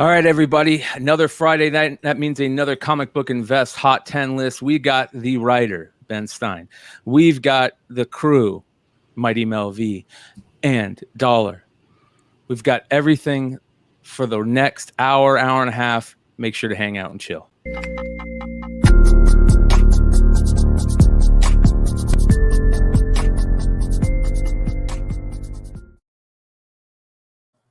All right, everybody. Another Friday night. That means another Comic Book Invest Hot 10 list. We got the writer, Ben Stein. We've got the crew, Mighty Mel V, and Dollar. We've got everything for the next hour and a half. Make sure to hang out and chill.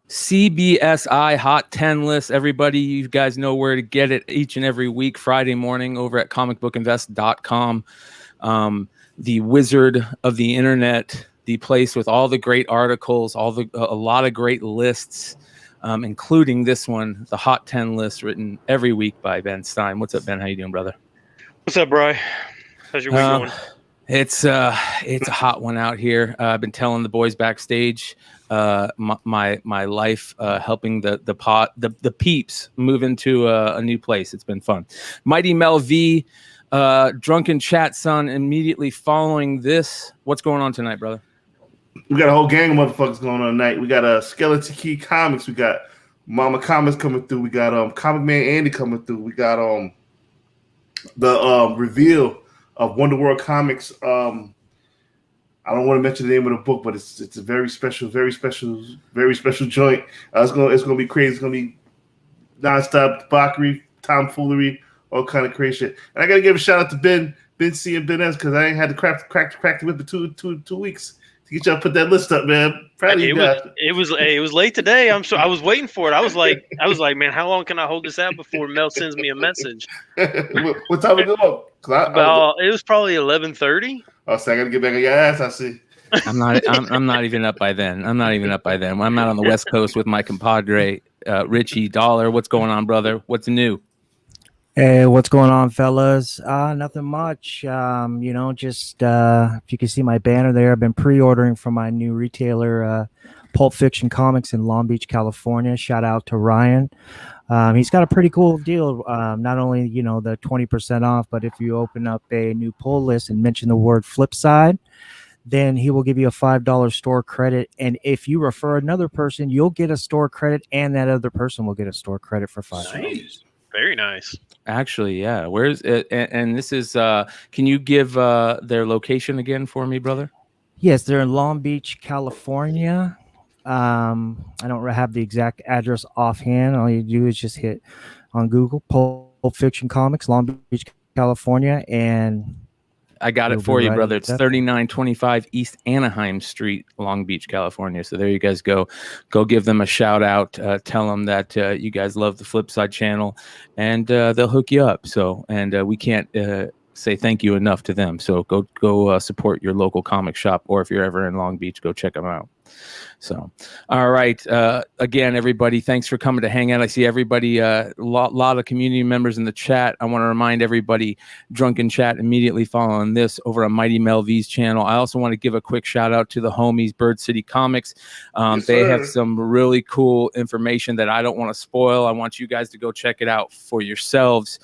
CBSI Hot 10 list. Everybody, you guys know where to get it each and every week, Friday morning over at comicbookinvest.com. The wizard of the internet, the place with all the great articles, a lot of great lists, including this one, the Hot 10 list written every week by Ben Stein. What's up, Ben? How you doing, brother? What's up, Bri? How's your week going? It's a hot one out here. I've been telling the boys backstage my life helping the peeps move into a new place. It's been fun. Mighty Mel V, drunken chat son. Immediately following this, what's going on tonight, brother? We got a whole gang of motherfuckers going on tonight. We got Skeleton Key Comics. We got Mama Comics coming through. We got Comic Man Andy coming through. We got the reveal of Wonder World Comics. I don't want to mention the name of the book, but it's a very special joint. It's gonna be crazy. It's gonna be nonstop debauchery, tomfoolery, all kind of crazy shit. And I gotta give a shout out to Ben C and Ben S because I ain't had to crack the whip for two weeks to get y'all to put that list up, man. Proud of you guys. It was late today. I was waiting for it. I was like, man, how long can I hold this out before Mel sends me a message? What time is it up? It was probably 11:30. Oh, so I gotta get back on your ass. I see. I'm not even up by then. I'm out on the West Coast with my compadre, Richie Dollar. What's going on, brother? What's new? Hey, what's going on, fellas? Nothing much. Just if you can see my banner there, I've been pre-ordering from my new retailer, Pulp Fiction Comics in Long Beach, California. Shout out to Ryan. He's got a pretty cool deal. Not only, the 20% off, but if you open up a new pull list and mention the word Flipside, then he will give you a $5 store credit. And if you refer another person, you'll get a store credit, and that other person will get a store credit for $5. Nice. Very nice. Actually, yeah. Where's it? And this is, can you give their location again for me, brother? Yes, they're in Long Beach, California. I don't have the exact address offhand. All you do is just hit on Google Pulp Fiction Comics, Long Beach, California, and I got it for you, brother. It's 3925 East Anaheim Street, Long Beach, California. So there you guys go. Go give them a shout out. Tell them that you guys love the Flipside channel, and they'll hook you up. So, and we can't say thank you enough to them. So go support your local comic shop, or if you're ever in Long Beach, go check them out. So, all right. Again, everybody, thanks for coming to hang out. I see everybody, lot of community members in the chat. I want to remind everybody, Drunken Chat immediately following this over on Mighty Mel V's channel. I also want to give a quick shout out to the homies, Bird City Comics. They have some really cool information that I don't want to spoil. I want you guys to go check it out for yourselves.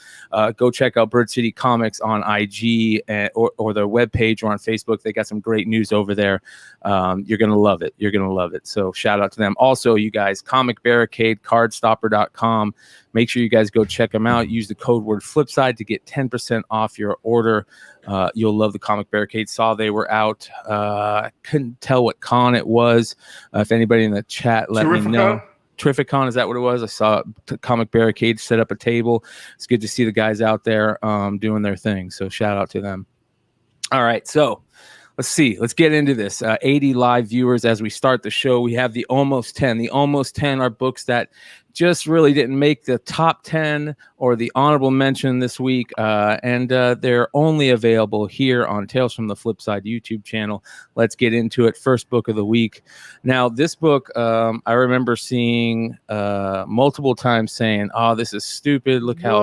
Go check out Bird City Comics on IG or their webpage or on Facebook. They got some great news over there. You're going to love it. You're going to love it. So shout out to them. Also, you guys, Comic Barricade, cardstopper.com. Make sure you guys go check them out. Use the code word Flipside to get 10% off your order. You'll love the Comic Barricade. Saw they were out. I couldn't tell what con it was. If anybody in the chat, let me know. Terrificon, is that what it was? I saw Comic Barricade set up a table. It's good to see the guys out there doing their thing. So shout out to them. All right, so let's see. Let's get into this. 80 live viewers as we start the show. We have the Almost 10. The Almost 10 are books that just really didn't make the top 10 or the honorable mention this week. And they're only available here on Tales from the Flipside YouTube channel. Let's get into it. First book of the week. Now, this book, I remember seeing multiple times saying, oh, this is stupid. Look how,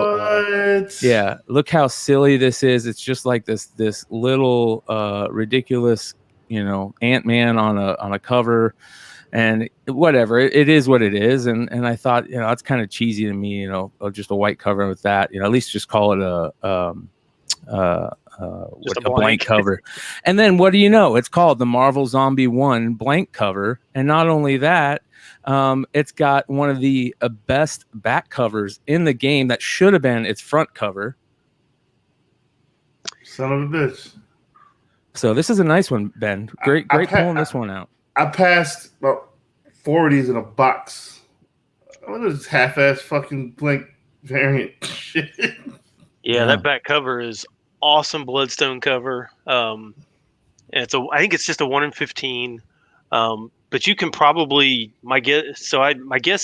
look how silly this is. It's just like this little ridiculous, Ant-Man on a cover. And whatever, it is what it is. And I thought, it's kind of cheesy to me, just a white cover with that, at least just call it a blank cover. And then what do you know? It's called the Marvel Zombie 1 blank cover. And not only that, It's got one of the best back covers in the game that should have been its front cover. Son of a bitch. So this is a nice one, Ben. Great pulling this one out. I passed about 4 of these in a box. What is this half-ass fucking blank variant shit? Yeah, that back cover is awesome. Bloodstone cover. And I think it's just a 1 in 15. But you can probably my guess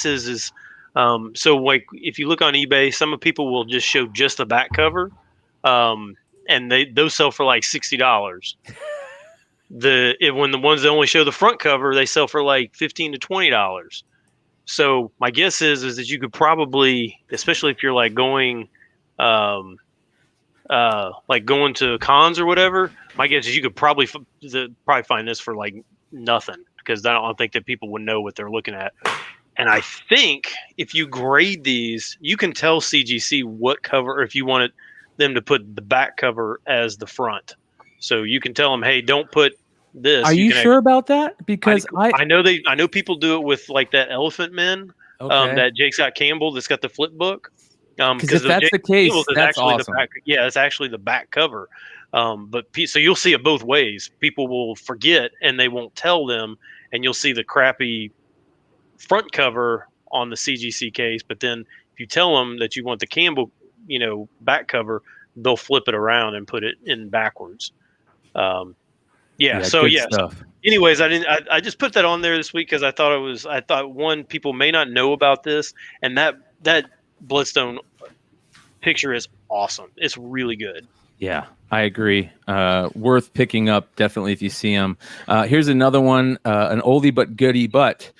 is so like if you look on eBay, some people will just show just the back cover, and those sell for like $60. When the ones that only show the front cover, they sell for like $15 to $20. So my guess is that you could probably, especially if you're like going going to cons or whatever, my guess is you could probably find this for like nothing, because I don't think that people would know what they're looking at. And I think if you grade these, you can tell CGC what cover, or if you wanted them to put the back cover as the front. So you can tell them, hey, don't put this. Are you sure about that? Because I know people do it with like that Elephant Men, that Jake Scott Campbell that's got the flip book. Because if that's the case, that's awesome. It's actually the back cover. So you'll see it both ways. People will forget and they won't tell them, and you'll see the crappy front cover on the CGC case. But then if you tell them that you want the Campbell, back cover, they'll flip it around and put it in backwards. Stuff. Anyways, I just put that on there this week because I thought one, people may not know about this, and that Bloodstone picture is awesome. It's really good. Yeah, I agree. Worth picking up, definitely, if you see them. Here's another one, an oldie but goodie. But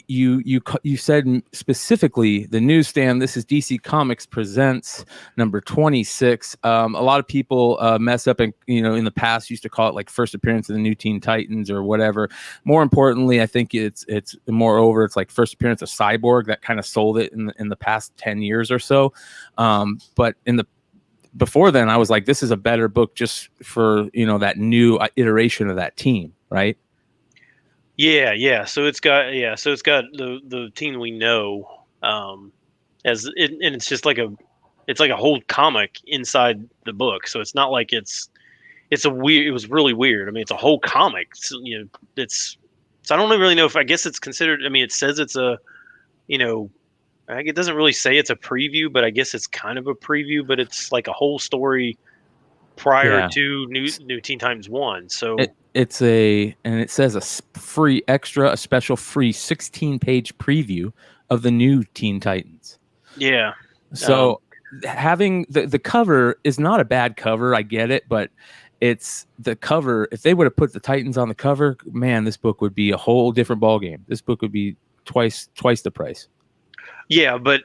you said specifically the newsstand. This is DC Comics Presents number 26. A lot of people mess up, and in the past used to call it like first appearance of the new Teen Titans or whatever. More importantly, I think it's moreover, it's like first appearance of Cyborg that kind of sold it in the past 10 years or so. But before then, I was like, this is a better book just for that new iteration of that team, right? Yeah. So it's got the team we know, and it's just like a whole comic inside the book. So it's not like it was really weird. I mean, it's a whole comic. So, so I don't really know if, I guess it's considered. I mean, it says it's a, it doesn't really say it's a preview, but I guess it's kind of a preview. But it's like a whole story prior to New Teen Titans 1. So it says a special free 16-page preview of the new Teen Titans. Yeah. So having the cover is not a bad cover. I get it, but it's the cover. If they would have put the Titans on the cover, man, this book would be a whole different ballgame. This book would be twice the price. Yeah, but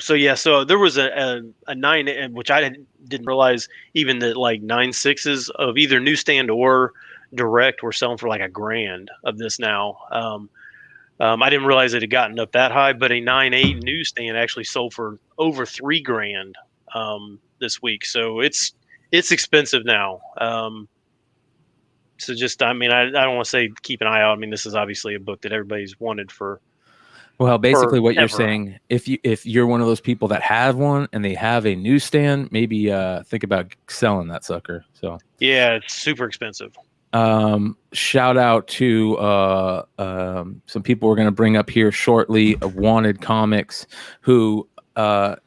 so there was a 9, which I didn't realize even that like 9.6s of either newsstand or direct were selling for like $1,000 of this now. I didn't realize it had gotten up that high, but a 9.8 newsstand actually sold for over $3,000 this week. So it's expensive now. So just, I don't want to say keep an eye out. I mean, this is obviously a book that everybody's wanted for. Well, basically what you're saying, if you're one of those people that have one and they have a newsstand, maybe think about selling that sucker. So yeah, it's super expensive. Shout out to some people we're going to bring up here shortly, Wanted Comics, who have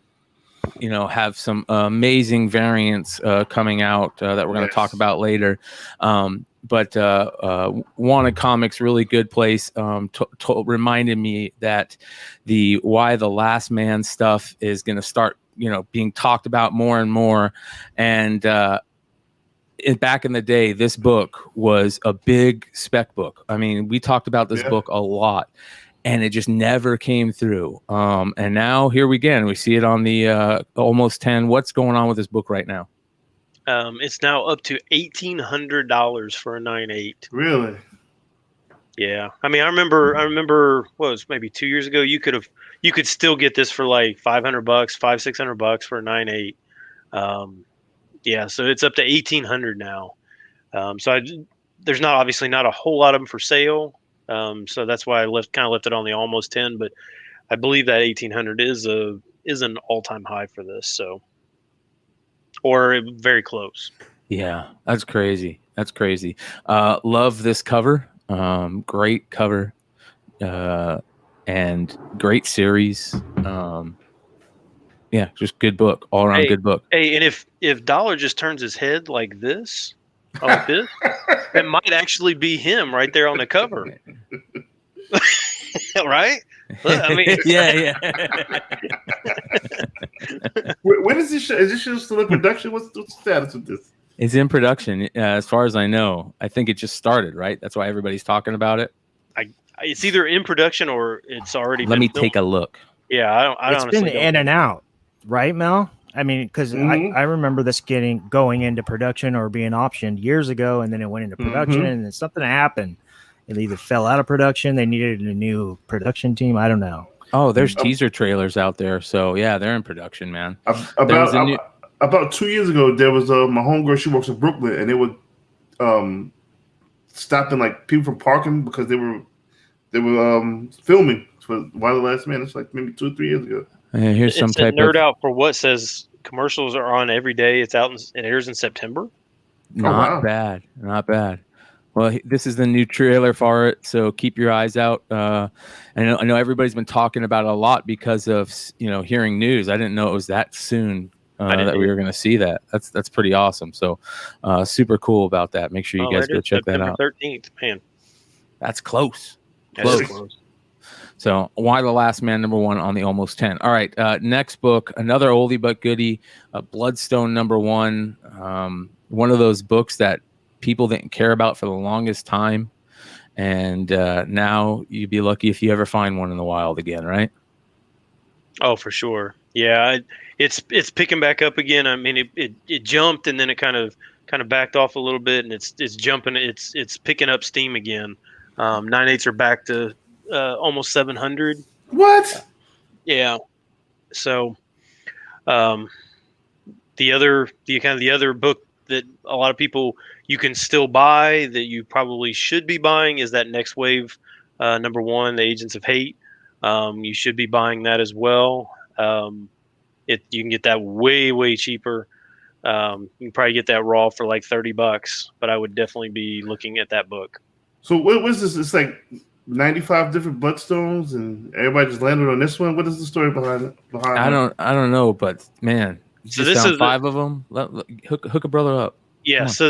some amazing variants coming out that we're going to talk about later. But Wanted Comics, really good place. Reminded me that why the Last Man stuff is going to start, being talked about more and more. And back in the day, this book was a big spec book. I mean, we talked about this book a lot, and it just never came through. And now here we see it on the almost 10. What's going on with this book right now? It's now up to $1,800 for a 9.8. Really? Yeah. I mean, I remember what was maybe 2 years ago, you could still get this for like $500, $600 for a 9.8. Yeah. So it's up to 1,800 now. There's obviously not a whole lot of them for sale. So that's why I left it on the almost 10. But I believe that 1800 is an all-time high for this. So, or very close. Yeah, that's crazy. That's crazy. Love this cover. Great cover. And great series. Yeah, just good book. All around good book. Hey, and if Dollar just turns his head like this, that might actually be him right there on the cover. Right? I mean, yeah. When is this show? Is this show still in production? What's the status of this? It's in production, as far as I know. I think it just started, right? That's why everybody's talking about it. It's either in production or it's already. Let me take a look. Yeah, it's been in and out, right, Mel? I mean, because I remember this going into production or being optioned years ago, and then it went into production, and then something happened. It either fell out of production, they needed a new production team. I don't know. Oh, there's teaser trailers out there, so yeah, they're in production, man. About 2 years ago, there was my homegirl. She works in Brooklyn, and they would stopping like people from parking because they were filming for Wild Last Man. It's like maybe 2 or 3 years ago. Here's some type nerd out for what says commercials are on every day. It airs in September. Not bad. Well, this is the new trailer for it, so keep your eyes out. I know everybody's been talking about it a lot because of hearing news. I didn't know it was that soon that we were going to see that. That's pretty awesome. So super cool about that. Make sure you guys go check that out. 13th, man. That's close. Close. So, Why the Last Man, #1 on the almost 10. All right, next book, another oldie but goodie, Bloodstone #1. One of those books that people didn't care about for the longest time, and now you'd be lucky if you ever find one in the wild again, right? Oh, for sure. Yeah, it's picking back up again. I mean, it jumped and then it kind of backed off a little bit, and it's jumping. It's picking up steam again. 9/8 are back to almost 700. What? Yeah. So, the other book that a lot of people you can still buy that you probably should be buying is that Next Wave #1, The Agents of Hate. You should be buying that as well. You can get that way cheaper. You can probably get that raw for like $30, but I would definitely be looking at that book. So what was this? It's like 95 different bloodstones, and everybody just landed on this one. What is the story behind it? I don't know, but man, so this is 5 of them. Hook a brother up. Yeah. So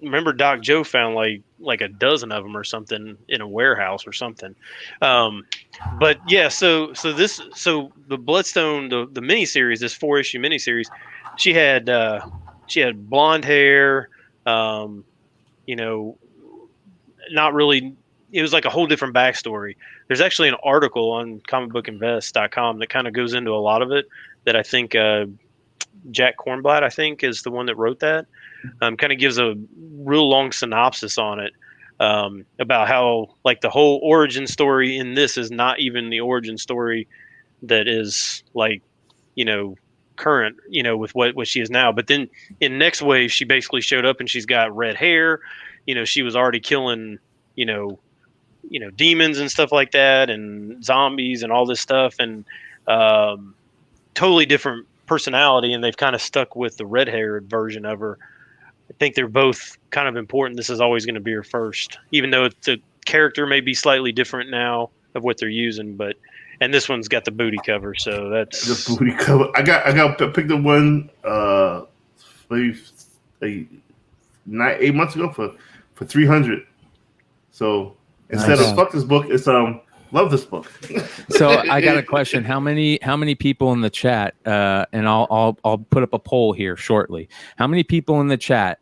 remember Doc Joe found like a dozen of them or something in a warehouse or something. But yeah, so the Bloodstone, the miniseries, this 4-issue miniseries, she had blonde hair, not really. It was like a whole different backstory. There's actually an article on comicbookinvest.com that kind of goes into a lot of it that I think Jack Kornblatt, I think, is the one that wrote that. Kind of gives a real long synopsis on it about how like the whole origin story in this is not even the origin story that is like, current, with what she is now. But then in Next Wave, she basically showed up and she's got red hair. She was already killing, demons and stuff like that, and zombies and all this stuff, and totally different personality. And they've kind of stuck with the red-haired version of her. I think they're both kind of important. This is always going to be her first, even though the character may be slightly different now of what they're using. And this one's got the booty cover, so that's the booty cover. I got picked up one maybe 8 months ago for $300. So instead of fuck this book, it's love this book. So I got a question. How many people in the chat? And I'll put up a poll here shortly. How many people in the chat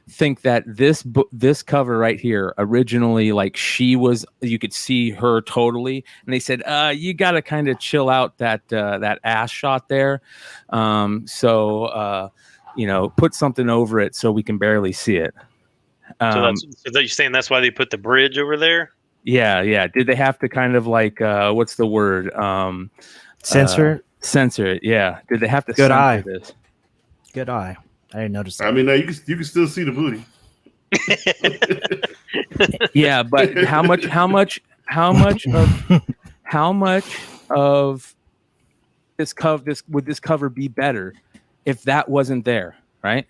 think that this cover right here originally, like you could see her totally, and they said, you got to kind of chill out that ass shot there. So put something over it so we can barely see it. So you're saying that's why they put the bridge over there? Yeah. Did they have to kind of like what's the word? Censor it? Censor it. Yeah. Did they have to Good censor eye. this? Good eye. I didn't notice that. I mean, you can still see the booty. Yeah, but how much of this cover be better if that wasn't there, right?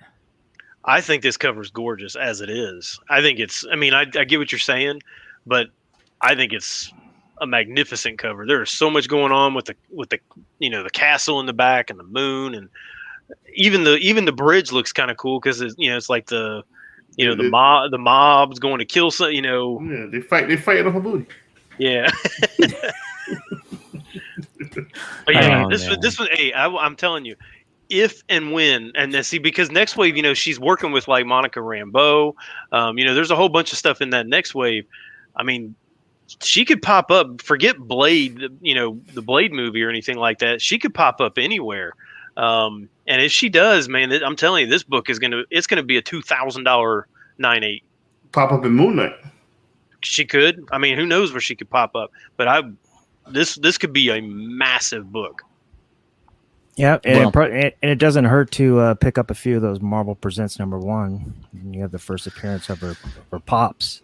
I think this cover's gorgeous as it is. I think it's. I mean, I get what you're saying, but I think it's a magnificent cover. There's so much going on with the the castle in the back and the moon, and even the bridge looks kind of cool because it's like the mob's going to kill some. Yeah, they fight off a booty. Yeah. But yeah, this was. Hey, I'm telling you, if and when, and then see, because Next Wave, she's working with like Monica Rambeau. There's a whole bunch of stuff in that Next Wave. I mean, she could pop up. Forget Blade, the Blade movie or anything like that. She could pop up anywhere. And if she does, man, I'm telling you, this book it's gonna be a $2,000 9.8. Pop up in Moon Knight. She could. I mean, who knows where she could pop up? But this could be a massive book. Yeah, and it doesn't hurt to pick up a few of those Marvel Presents #1. You have the first appearance of her Pops.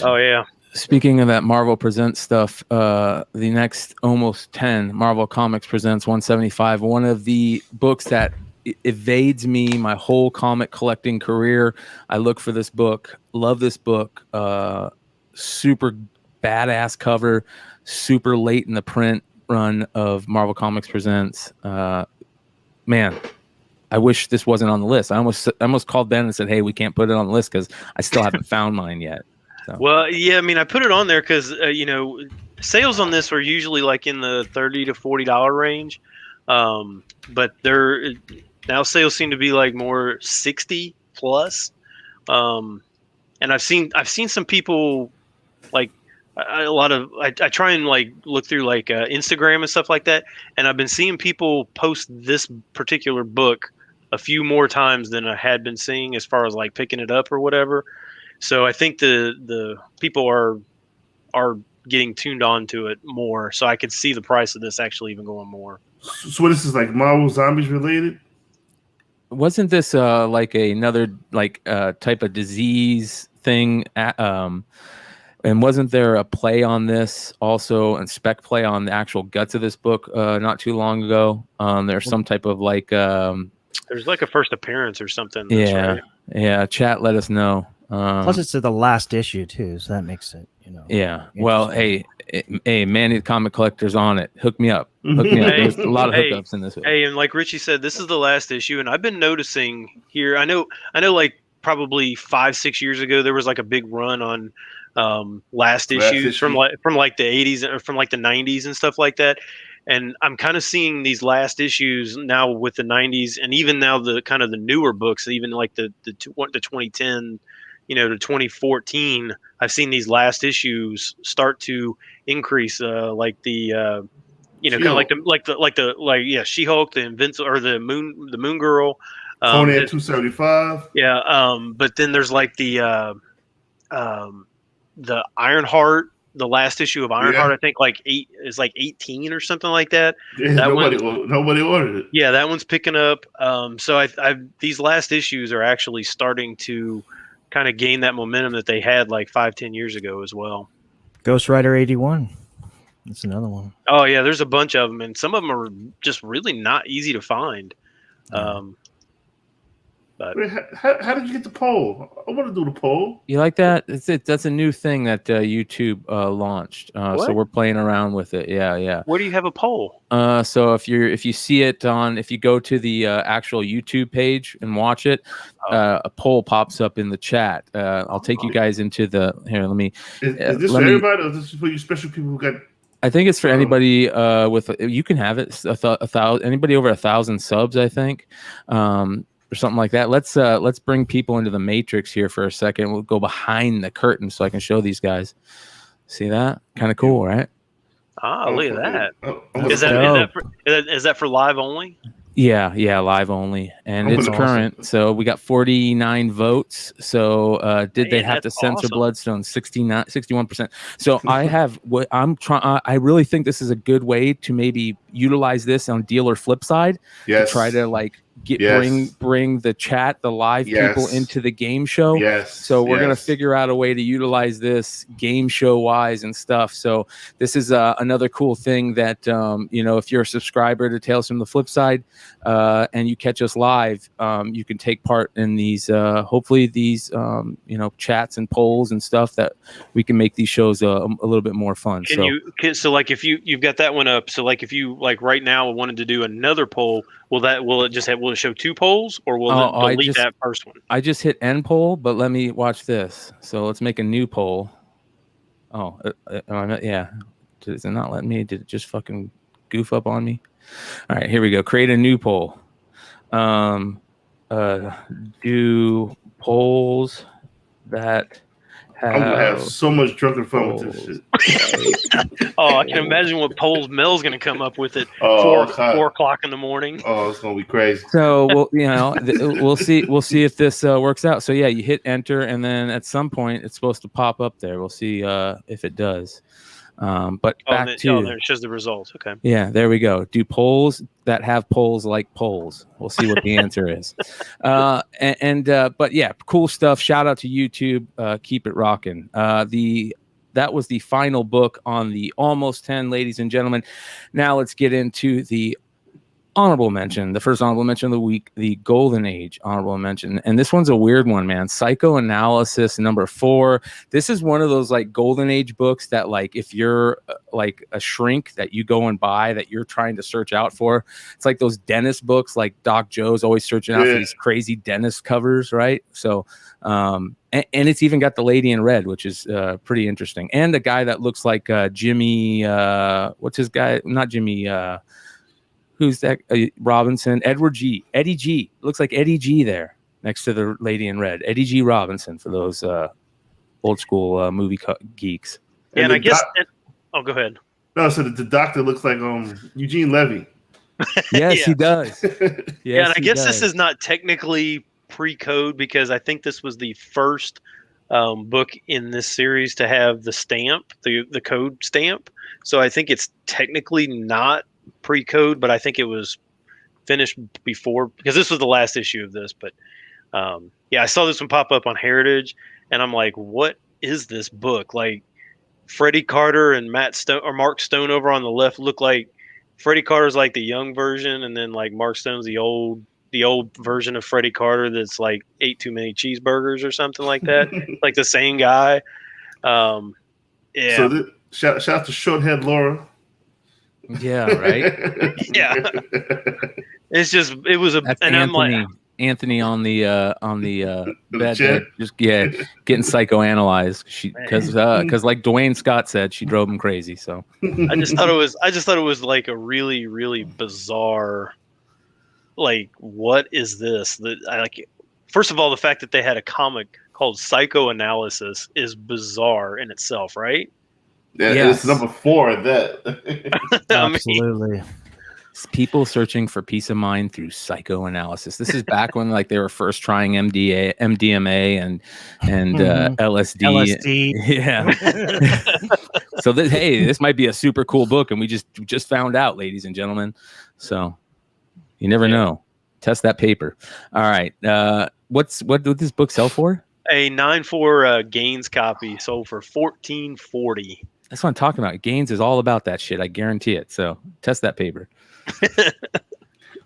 Oh yeah. Speaking of that Marvel Presents stuff, the next almost 10 Marvel Comics Presents 175. One of the books that evades me my whole comic collecting career. I look for this book. Love this book. Super badass cover. Super late in the print run of Marvel Comics Presents. Man, I wish this wasn't on the list. I almost called Ben and said, "Hey, we can't put it on the list because I still haven't found mine yet." So. Well, yeah, I mean, I put it on there because sales on this were usually like in the $30 to $40 range, but now sales seem to be like more 60 plus, and I've seen some people like. I try and like look through like Instagram and stuff like that, and I've been seeing people post this particular book a few more times than I had been seeing as far as like picking it up or whatever. So I think the people are getting tuned on to it more. So I could see the price of this actually even going more. So this is like Marvel Zombies related? Wasn't this like another like type of disease thing? And wasn't there a play on this also, and spec play on the actual guts of this book not too long ago? There's some type of like there's like a first appearance or something. Yeah, right. Yeah. Chat, let us know. Plus, it's the last issue too, so that makes it, Yeah. Well, hey, Manny the comic collector's on it. Hook me up. There's a lot of hookups in this book. Hey, and like Richie said, this is the last issue, and I've been noticing here. I know, like probably 5-6 years ago, there was like a big run on last issues from like the 80s or from like the 90s and stuff like that. And I'm kind of seeing these last issues now with the 90s, and even now the kind of the newer books, even like the 2010, to 2014. I've seen these last issues start to increase, like the kind of like She-Hulk, the Invincible, or the Moon Girl. Conan 275. Yeah, but then there's like the Ironheart. The last issue of Ironheart, I think is like 18 or something like that. Yeah, nobody ordered it. Yeah, that one's picking up. So these last issues are actually starting to kind of gain that momentum that they had like 5-10 years ago as well. Ghost Rider 81. That's another one. Oh yeah, there's a bunch of them, and some of them are just really not easy to find. But wait, how did you get the poll? I want to do the poll. You like that? That's a new thing that YouTube launched. So we're playing around with it. Yeah. Where do you have a poll? So if you see it if you go to the actual YouTube page and watch it, a poll pops up in the chat. I'll take you guys into the here. Let me. Is this for everybody, or is this for you special people who got? I think it's for anybody with. You can have it. Anybody over 1,000 subs, I think. Or something like that. Let's bring people into the matrix here for a second. We'll go behind the curtain so I can show these guys. See that? Kind of cool, right? Look at that. Is that for live only? Yeah, live only, and it's current. So we got 49 votes. So did they have to censor Bloodstone? 61%. So I have what I'm trying. I really think this is a good way to maybe utilize this on Deal or Flipside to try to like bring the chat, the live people into the game show. So we're gonna figure out a way to utilize this game show wise and stuff. So this is another cool thing that if you're a subscriber to Tales from the Flipside and you catch us live, you can take part in these hopefully these chats and polls and stuff that we can make these shows a little bit more fun. So like if you've got that one up, so like if you like right now wanted to do another poll, will it show 2 polls, or will it delete that first one? I just hit end poll, but let me watch this. So let's make a new poll. Oh, yeah. Does it not let me? Did it just fucking goof up on me? All right, here we go. Create a new poll. Do polls that I'm gonna have so much drunken fun with this shit. I can imagine what polls Mel's gonna come up with at 4 o'clock in the morning. Oh, it's gonna be crazy. So we'll see if this works out. So yeah, you hit enter, and then at some point it's supposed to pop up there. We'll see if it does. But there it shows the results. Okay. Yeah, there we go. Do polls that have polls like polls. We'll see what the answer is. But yeah, cool stuff. Shout out to YouTube. Keep it rocking. That was the final book on the Almost 10, ladies and gentlemen. Now let's get into the honorable mention. The first honorable mention of the week, the Golden Age honorable mention. And this one's a weird one, man. Psychoanalysis number 4. This is one of those like Golden Age books that like if you're like a shrink that you go and buy that you're trying to search out for. It's like those dentist books, like Doc Joe's always searching out for these crazy dentist covers, right? So and it's even got the lady in red, which is pretty interesting. And the guy that looks like Jimmy what's his guy? Not Jimmy who's that? Robinson, Eddie G. Looks like Eddie G there next to the lady in red. Eddie G. Robinson for those old school movie geeks. Yeah, and I guess. Go ahead. No, so the doctor looks like Eugene Levy. Yes, he does. Yeah, and I guess this is not technically pre-code because I think this was the first book in this series to have the stamp, the code stamp. So I think it's technically not pre-code, but I think it was finished before because this was the last issue of this. But I saw this one pop up on Heritage, and I'm like, what is this book? Like Freddie Carter and Mark Stoneover on the left look like Freddie Carter's like the young version, and then like Mark Stone's the old version of Freddie Carter that's like ate too many cheeseburgers or something like that. Like the same guy. So shout out to Shorthead Laura. Yeah, right. Yeah, it was a. That's and Anthony. I'm like, Anthony on the bed, just getting psychoanalyzed because like Dwayne Scott said, she drove him crazy. So I just thought it was like a really really bizarre. Like, what is this? First of all, the fact that they had a comic called Psychoanalysis is bizarre in itself, right? Yeah, it's number 4 at that. Absolutely. People searching for peace of mind through psychoanalysis. This is back when like they were first trying MDMA and LSD. Yeah. So this might be a super cool book, and we just found out, ladies and gentlemen. So you never know. Test that paper. All right. What did this book sell for? A 9.4 Gaines copy sold for $14.40. That's what I'm talking about. Gaines is all about that shit. I guarantee it. So test that paper.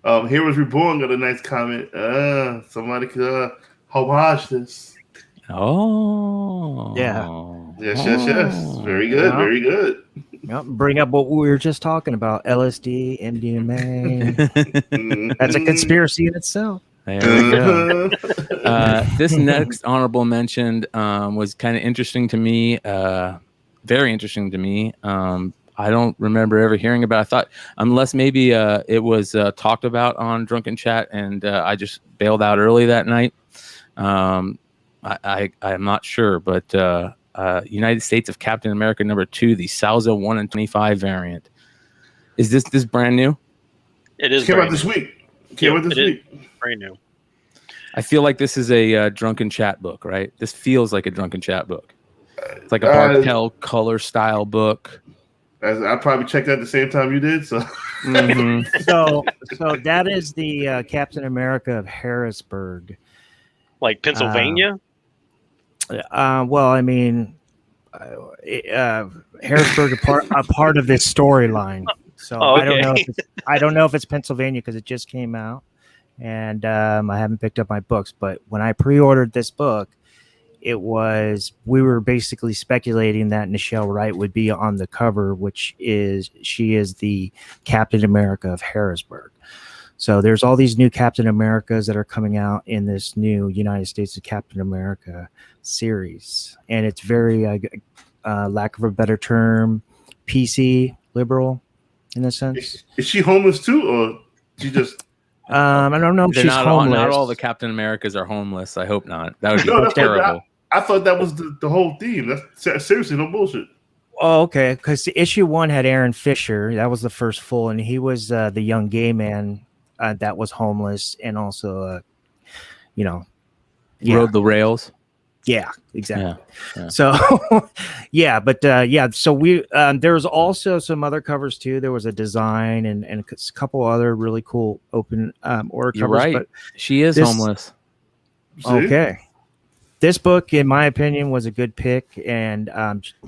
Heroes Reborn got a nice comment. Somebody could homage this. Oh. Yeah. Yes. Very good. Yeah. Very good. Yep. Bring up what we were just talking about. LSD, MDMA. That's a conspiracy in itself. There we go. This next honorable mention was kind of interesting to me. Very interesting to me. I don't remember ever hearing about it. I thought, unless maybe it was talked about on Drunken Chat, and I just bailed out early that night. I'm not sure, but United States of Captain America #2, the Salza 1 in 25 variant. Is this brand new? It is. Came out this week. Brand new. I feel like this is a Drunken Chat book, right? This feels like a Drunken Chat book. It's like a Bartel color style book. As I probably checked out at the same time you did. So, so that is the Captain America of Harrisburg, like Pennsylvania. Well, I mean, Harrisburg a part of this storyline. So okay. I don't know if it's Pennsylvania because it just came out, and I haven't picked up my books. But when I pre-ordered this book, we were basically speculating that Nichelle Wright would be on the cover, she is the Captain America of Harrisburg. So there's all these new Captain Americas that are coming out in this new United States of Captain America series, and it's very, lack of a better term, PC liberal in a sense. Is she homeless too, or she just? I don't know if she's homeless. Not all the Captain Americas are homeless. I hope not. That would be terrible. I thought that was the whole theme. That's seriously no bullshit. Oh, okay. Because issue 1 had Aaron Fisher. That was the first full, and he was the young gay man that was homeless and also, rode the rails. Yeah, exactly. Yeah. So, So we there's also some other covers too. There was a design and a couple other really cool open order covers. You're right. But she is homeless. Okay. This book, in my opinion, was a good pick, and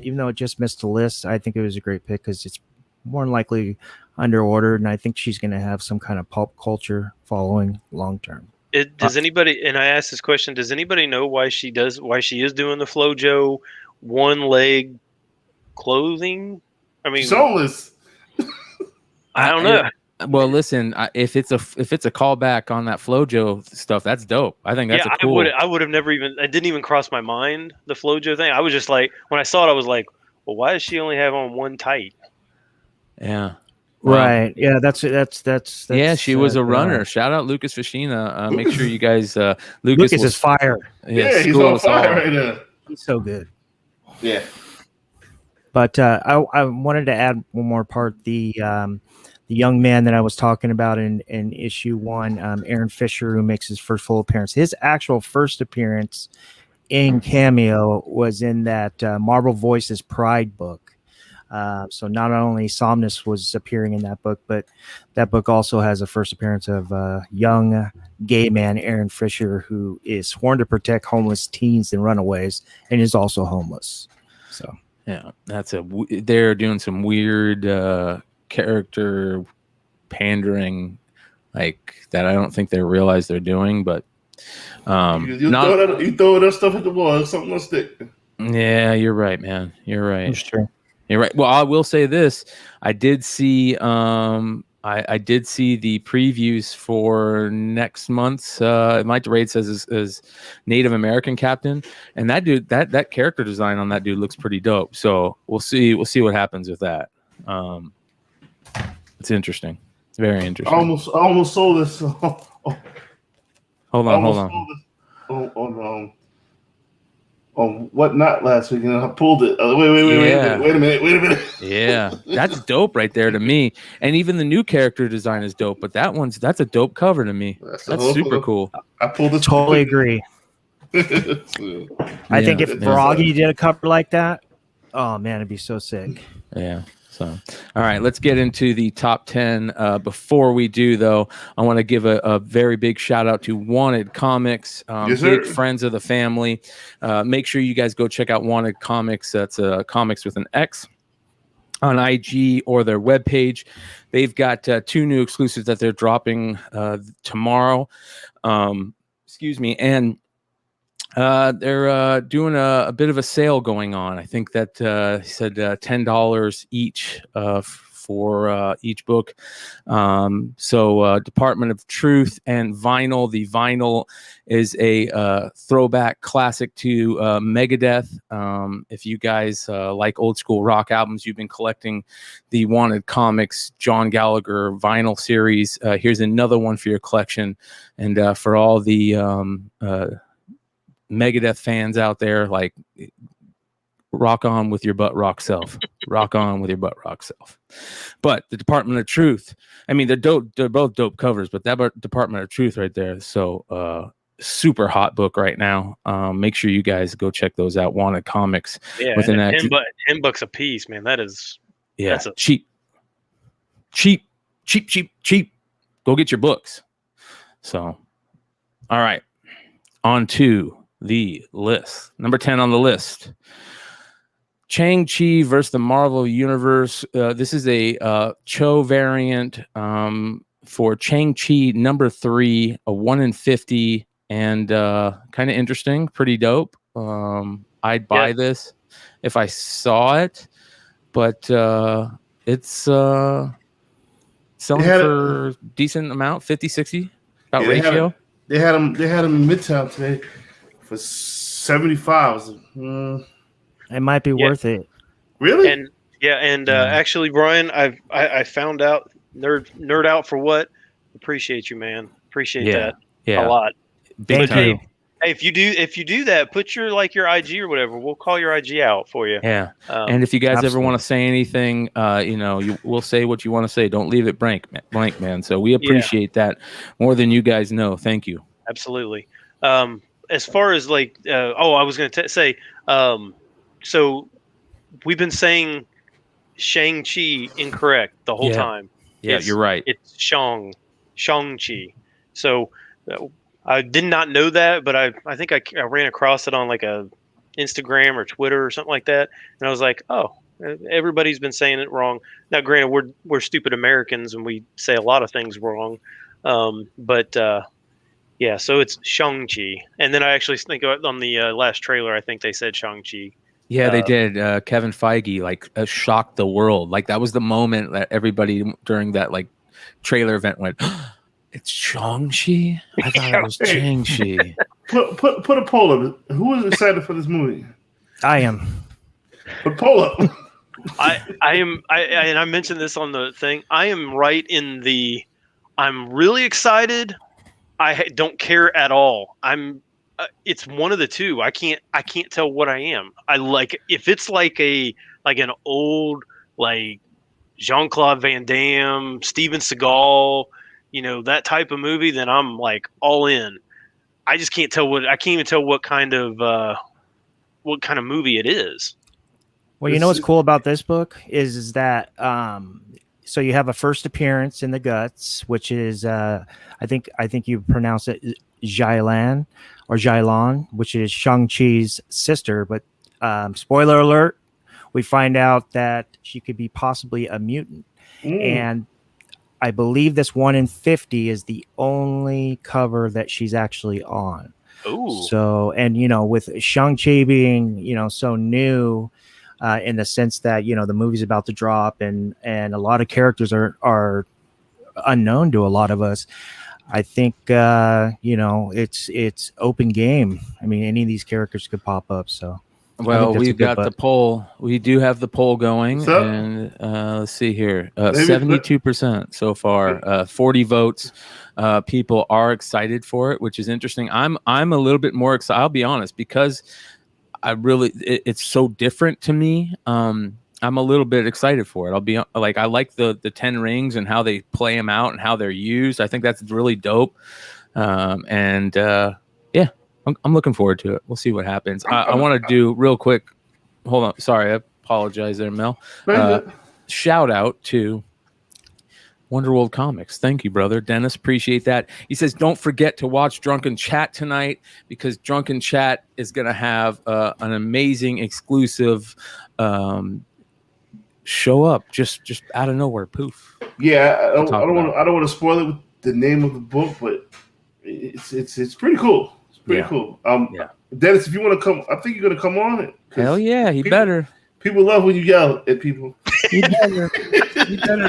even though it just missed the list, I think it was a great pick because it's more than likely underordered, and I think she's going to have some kind of pulp culture following long term. Does anybody? And I asked this question: does anybody know why she is doing the FloJo one leg clothing? I mean, she's homeless. I don't know. Well, listen, if it's a callback on that FloJo stuff, that's dope. I think that's cool. I would have never even. It didn't even cross my mind, the FloJo thing. I was just like, when I saw it, I was like, well, why does she only have on one tight? Yeah. Right. Yeah, that's yeah, she was a runner. Shout out Lucas Fashina. Make sure you guys Lucas is fire. Yeah, he's on fire right now. He's so good. Yeah. But I wanted to add one more part. The young man that I was talking about in issue 1, Aaron Fisher, who makes his first full appearance. His actual first appearance in cameo was in that Marvel Voices Pride book. So not only Somnus was appearing in that book, but that book also has a first appearance of young gay man, Aaron Fisher, who is sworn to protect homeless teens and runaways and is also homeless. So yeah, they're doing some weird character pandering like that. I don't think they realize they're doing, but you throw that stuff at the wall, something will stick. Yeah, you're right, man. You're right. That's true. You're right. Well, I will say this: I did see, I did see the previews for next month's. My raid says is Native American Captain, and that dude, that character design on that dude looks pretty dope. So we'll see what happens with that. It's interesting, very interesting. I almost sold this. Hold on. On Whatnot last week, and I pulled it. Wait a minute. Yeah, that's dope right there to me. And even the new character design is dope, but that's a dope cover to me. That's super cool. I pulled it. Totally agree. I think if Froggy did a cover like that, oh man, it'd be so sick. Yeah. So, all right, let's get into the top 10. Before we do, though, I want to give a very big shout out to Wanted Comics, big friends of the family. Make sure you guys go check out Wanted Comics. That's comics with an X on IG or their webpage. They've got 2 new exclusives that they're dropping tomorrow. Excuse me. And they're doing a bit of a sale going on. I think that he said $10 each for each book. So Department of Truth and vinyl. The vinyl is a throwback classic to Megadeth. If you guys like old school rock albums, you've been collecting the Wanted Comics John Gallagher vinyl series. Here's another one for your collection. And for all the Megadeth fans out there, like, rock on with your butt rock self. Rock on with your butt rock self. But the Department of Truth, I mean, they're dope. They're both dope covers, but that Department of Truth right there, so super hot book right now. Make sure you guys go check those out. Wanted Comics. Yeah, within that $10 a piece, man. That is Yeah, that's cheap. Go get your books. So, all right, on to the list. Number 10 on the list. Shang-Chi versus the Marvel Universe. This is a Cho variant for Shang-Chi number 3, a 1 in 50, and kind of interesting, pretty dope. I'd buy this if I saw it, but it's selling for a decent amount, 50, 60, about ratio. They had them in Midtown today for 75. It might be worth it. Really? And actually, Brian, I found out nerd out for what. Appreciate you, man. Appreciate that a lot. Thank you. Hey, if you do that, put your IG or whatever. We'll call your IG out for you. Yeah. And if you guys ever want to say anything, we'll say what you want to say. Don't leave it blank, man. So we appreciate that more than you guys know. Thank you. Absolutely. As far as I was going to say, so we've been saying Shang-Chi incorrect the whole time. Yeah, you're right. It's Shang-Chi. So I did not know that, but I think I ran across it on like a Instagram or Twitter or something like that, and I was like, oh, everybody's been saying it wrong. Now, granted, we're stupid Americans and we say a lot of things wrong, but so it's Shang-Chi. And then I actually think on the last trailer, I think they said Shang-Chi. Yeah, they did. Kevin Feige shocked the world. Like that was the moment that everybody during that trailer event went, "It's Shang-Chi." I thought it was Shang-Chi. Put a poll up. Who is excited for this movie? I am. Put poll up. I am. And I mentioned this on the thing. I am right in the. I'm really excited. I don't care at all. It's one of the two. I can't tell what I am. I like if it's like an old Jean-Claude Van Damme, Steven Seagal, that type of movie, then I'm all in. I just can't tell I can't even tell what kind of movie it is. Well, what's cool about this book is that so you have a first appearance in the guts, which is I think you pronounce it Xialan, which is Shang-Chi's sister. But spoiler alert, we find out that she could be possibly a mutant. And I believe this 1 in 50 is the only cover that she's actually on. Ooh. So, and with Shang-Chi being, so new in the sense that, the movie's about to drop and a lot of characters are unknown to a lot of us. I think, it's open game. I mean, any of these characters could pop up. So, well, we've got the poll. We do have the poll going, and let's see here. 72% so far. 40 votes. People are excited for it, which is interesting. I'm a little bit more excited. I'll be honest, because it's so different to me. I'm a little bit excited for it. I'll be I like the 10 rings and how they play them out and how they're used. I think that's really dope. I'm looking forward to it. We'll see what happens. I want to do real quick. Hold on. Sorry. I apologize there, Mel. Shout out to Wonderworld Comics. Thank you, brother. Dennis, appreciate that. He says, don't forget to watch Drunken Chat tonight because Drunken Chat is going to have an amazing exclusive show up just out of nowhere. Poof. Yeah, I don't want to spoil it with the name of the book, but it's pretty cool. It's pretty cool. Dennis, if you want to come, I think you're going to come on it. Hell yeah, he better. People love when you yell at people. He better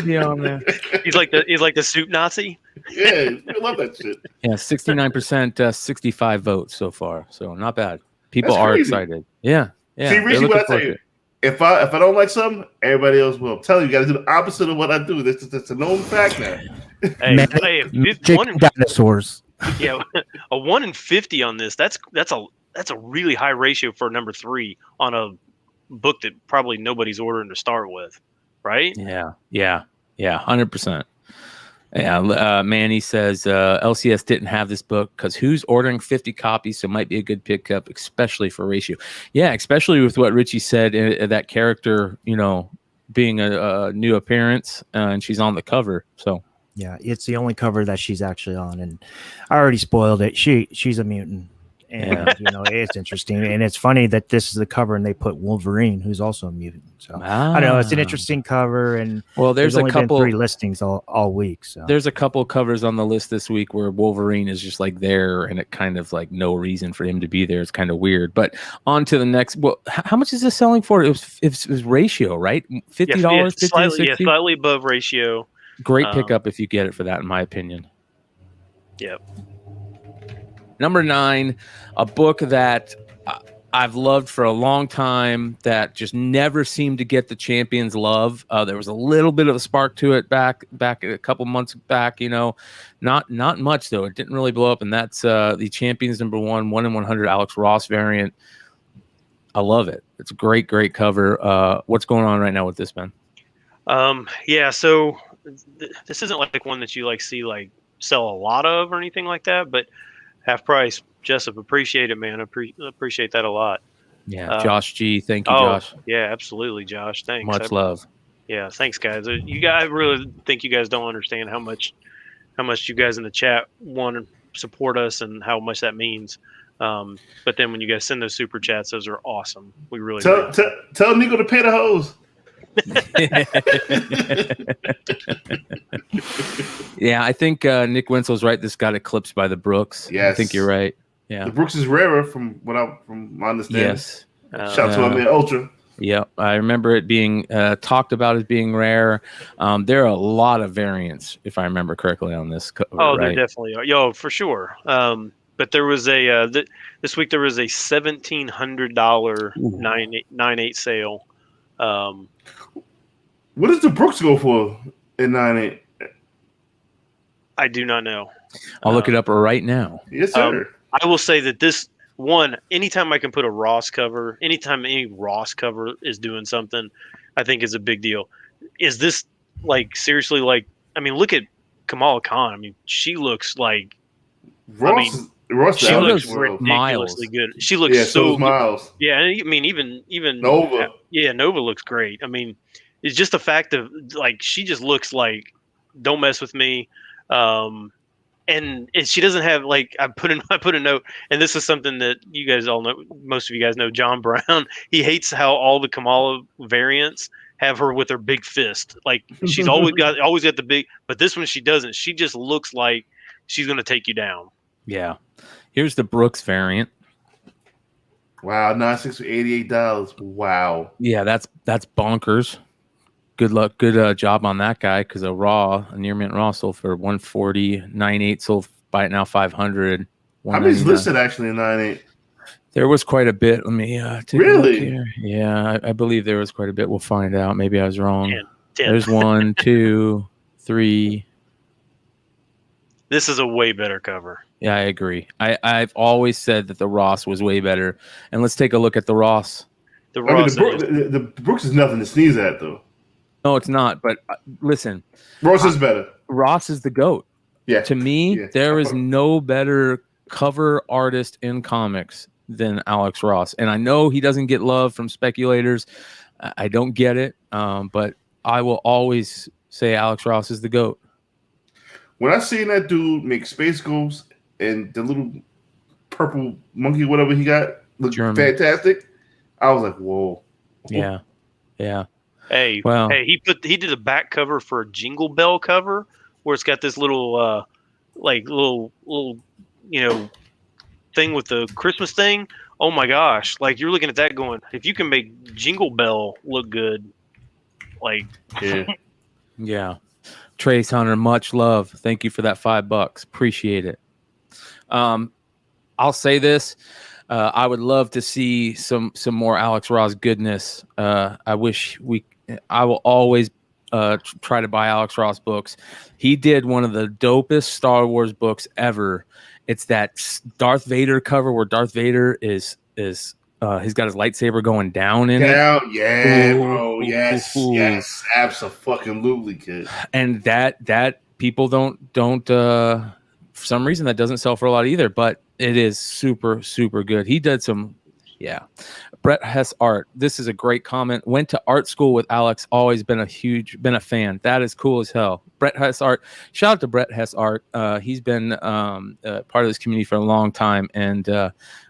be on there. He's like the soup Nazi. Yeah, I love that shit. Yeah, 69%, 65 votes so far. So not bad. People are excited. Yeah. See, Richie, what I tell you, if I don't like something, everybody else will. I'm telling you, you got to do the opposite of what I do. That's a known fact now. Dinosaurs. Yeah, a 1 in 50 on this. That's a really high ratio for number 3 on a book that probably nobody's ordering to start with, right? Yeah, 100%. Yeah, Manny says LCS didn't have this book because who's ordering 50 copies? So it might be a good pickup, especially for ratio. Yeah, especially with what Richie said, that character, being a new appearance, and she's on the cover. So yeah, it's the only cover that she's actually on, and I already spoiled it. She's a mutant, and it's interesting, and it's funny that this is the cover, and they put Wolverine, who's also a mutant. So I don't know, it's an interesting cover, and there's only a couple been 3 listings all week. So there's a couple covers on the list this week where Wolverine is just like there, and it kind of like no reason for him to be there. It's kind of weird. But on to the next. Well, how much is this selling for? It was ratio, right? $50, slightly above ratio. Great pickup if you get it for that, in my opinion. Yep. Number 9, a book that I've loved for a long time that just never seemed to get the champion's love. There was a little bit of a spark to it back a couple months back, not much though. It didn't really blow up, and that's the Champions number 1 in 100 Alex Ross variant. I love it. It's a great cover. What's going on right now with this, Ben? So this isn't like one that you like see like sell a lot of or anything like that, but half price. Jessup, appreciate it, man. Appreciate that a lot. Yeah, Josh G. Thank you, Josh. Yeah, absolutely, Josh. Thanks. Much love. Yeah, thanks, guys. I really think you guys don't understand how much you guys in the chat want to support us and how much that means. But then when you guys send those super chats, those are awesome. We really tell Nico to pay the hose. Yeah, I think Nick Winslow's right. This got eclipsed by the Brooks. Yes, I think you're right. Yeah, the Brooks is rarer from my understanding. Yes, shout out to my man Ultra. Yeah, I remember it being talked about as being rare. There are a lot of variants, if I remember correctly, on this cover. Oh, right? There definitely are. Yo, for sure. But there was this week there was a $1,700 9.8 sale. What does the Brooks go for in 9.8? I do not know. I'll look it up right now. Yes, sir. I will say that this one, anytime I can put a Ross cover, anytime any Ross cover is doing something, I think is a big deal. Is this like seriously like? I mean, look at Kamala Khan. I mean, she looks like. Ross she looks ridiculously good. She looks so good. Miles. Yeah, I mean, even Nova. Yeah, Nova looks great. I mean, it's just the fact of like she just looks like don't mess with me. And she doesn't have like I put a note, and this is something that you guys all know. Most of you guys know John Brown. He hates how all the Kamala variants have her with her big fist. Like she's always got the big, but this one she doesn't. She just looks like she's gonna take you down. Yeah. Here's the Brooks variant. Wow, 9.6 for $88. Wow. Yeah, that's bonkers. Good luck, good job on that guy, because a near mint raw sold for $140, 9.8 sold by it now $500. How many's listed actually in 9.8? There was quite a bit. Let me take a look here. Yeah, I believe there was quite a bit. We'll find out. Maybe I was wrong. 10. There's 1, 2, 3. This is a way better cover. Yeah, I agree. I've always said that the Ross was way better. And let's take a look at the Ross. The Brooks is nothing to sneeze at, though. No, it's not. But listen. Ross is better. Ross is the GOAT. Yeah. To me, there is no better cover artist in comics than Alex Ross. And I know he doesn't get love from speculators. I don't get it. But I will always say Alex Ross is the GOAT. When I seen that dude make Space Ghost and the little purple monkey, whatever he got, looked fantastic, I was like, whoa. Yeah. Yeah. Hey, wow. Hey, he did a back cover for a Jingle Bell cover where it's got this little thing with the Christmas thing. Oh my gosh. Like you're looking at that going, if you can make Jingle Bell look good, like yeah. Trace Hunter, much love. Thank you for that $5. Appreciate it. I'll say this. I would love to see some more Alex Ross goodness. I will always try to buy Alex Ross books. He did one of the dopest Star Wars books ever. It's that Darth Vader cover where Darth Vader is he's got his lightsaber going down in it. Yeah, bro. Yes, absolutely, kid. And that people don't for some reason that doesn't sell for a lot either, but it is super, super good. He did some Yeah. Brett Hess Art. This is a great comment. Went to art school with Alex. Always been a fan. That is cool as hell. Brett Hess Art. Shout out to Brett Hess Art. He's been part of this community for a long time, and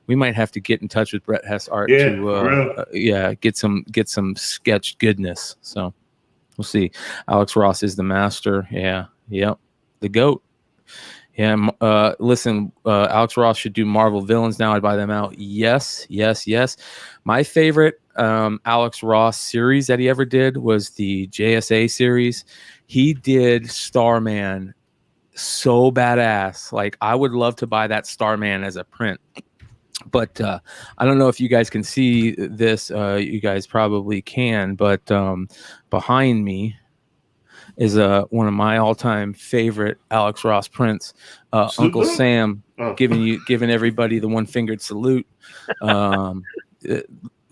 we might have to get in touch with Brett Hess Art to get some sketch goodness. So we'll see. Alex Ross is the master. Yeah. Yep. The GOAT. Yeah, listen, Alex Ross should do Marvel villains now. I'd buy them out. Yes. My favorite Alex Ross series that he ever did was the JSA series. He did Starman so badass. Like, I would love to buy that Starman as a print. But I don't know if you guys can see this. You guys probably can. But behind me is one of my all-time favorite Alex Ross prints. Uncle Sam giving everybody the one-fingered salute.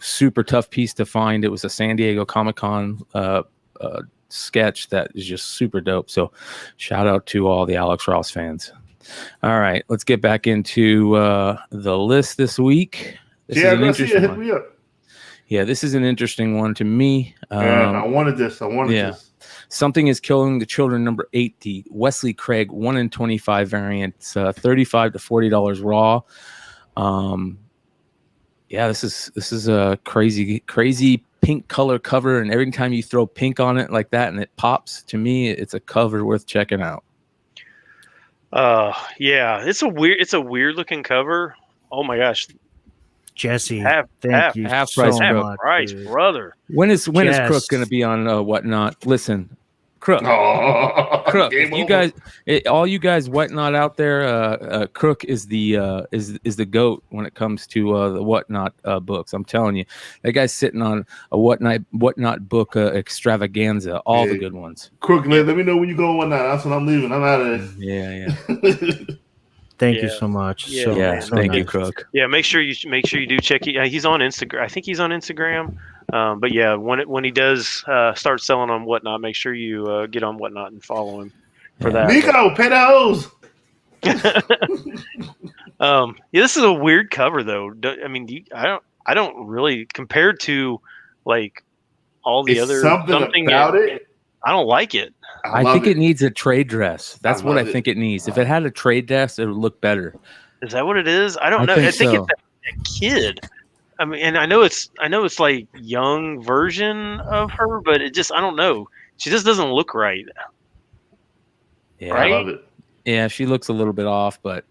Super tough piece to find. It was a San Diego Comic-Con sketch that is just super dope. So shout out to all the Alex Ross fans. All right, let's get back into the list this week. This is an interesting one. Hit me up. Yeah, this is an interesting one to me. I wanted this. This. Something is Killing the Children, number 8, the Wesley Craig 1 in 25 variant. It's $35 to $40 raw. This is a crazy pink color cover, and every time you throw pink on it like that and it pops, to me, it's a cover worth checking out. It's a weird looking cover. Oh my gosh. Jesse, thank you half so price, much, price, brother. When is Crook going to be on Whatnot? Listen, Crook, Crook. All you guys Whatnot out there, Crook is the GOAT when it comes to the Whatnot books. I'm telling you, that guy's sitting on a Whatnot book extravaganza, all the good ones. Crook, let me know when you go on Whatnot. That's when I'm leaving. I'm out of there. Yeah. Thank you so much. Thank you, Crook. Yeah, make sure you do check. He's on Instagram. I think he's on Instagram. But yeah, when he does start selling on Whatnot, make sure you get on Whatnot and follow him for that. Nico, pay the hose. This is a weird cover though. I mean, I don't really, compared to like all the other something about it. I don't like it. I think it needs a trade dress. That's what I think it needs. If it had a trade dress, it would look better. Is that what it is? I don't know. I think it's a kid. I mean, and I know it's like young version of her, but I don't know. She just doesn't look right. Yeah, right? I love it. Yeah, she looks a little bit off, but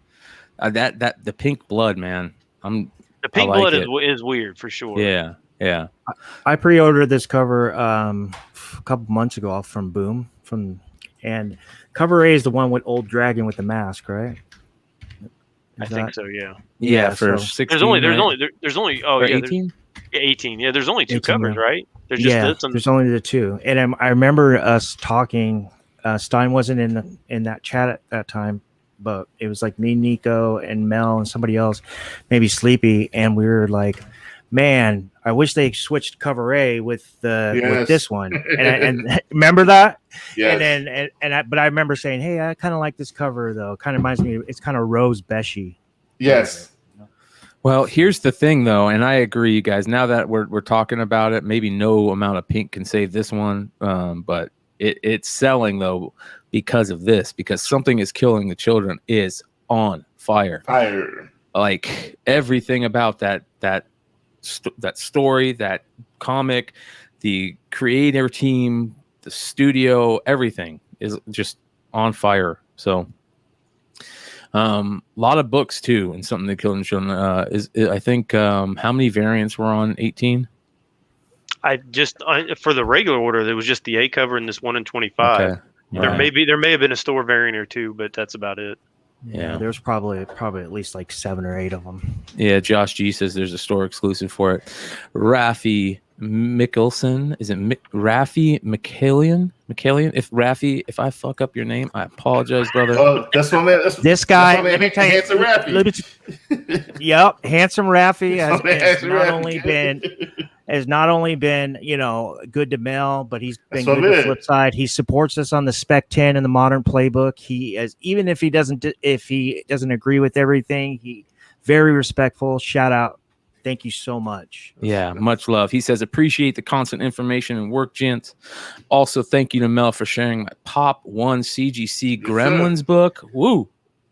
that the pink blood, man. The pink blood is weird for sure. Yeah. I pre-ordered this cover a couple months ago off from Boom and cover A is the one with Old Dragon with the mask, right? I think so. Yeah. Yeah. For 16, there's only 18. 18. Yeah. There's only 2 covers, right? There's just there's only the 2. And I remember us talking. Stein wasn't in that chat at that time, but it was like me, Nico, and Mel, and somebody else, maybe Sleepy, and we were like, "Man, I wish they switched cover A with this one." And remember that? Yes. But I remember saying, "Hey, I kind of like this cover though. Kind of reminds me. It's kind of Rose Beshy." Yes. Well, here's the thing though, and I agree, guys. Now that we're talking about it, maybe no amount of pink can save this one, but it's selling though because of this. Because Something is Killing the Children is on fire. Like everything about that story, that comic, the creator team, the studio, everything is just on fire. So a lot of books too, and Something to Kill the Children I think how many variants were on 18? For the regular order, there was just the A cover and this 1 in 25. Okay. There may have been a store variant or 2, but that's about it. Yeah, there's probably at least like 7 or 8 of them. Yeah, Josh G says there's a store exclusive for it. Raffi Mickelson, is it Raffi Michaelian? If I fuck up your name, I apologize, brother. That's my man. This guy, let me tell you, Handsome Raffi. Yep, Handsome Raffi has not only been good to Mel, but he's been good to Flipside. He supports us on the Spec 10 and the Modern Playbook. He is, even if he doesn't agree with everything, he very respectful. Shout out Thank you so much. Yeah, much love. He says, appreciate the constant information and work, gents. Also, thank you to Mel for sharing my Pop 1 CGC Gremlins book. Woo.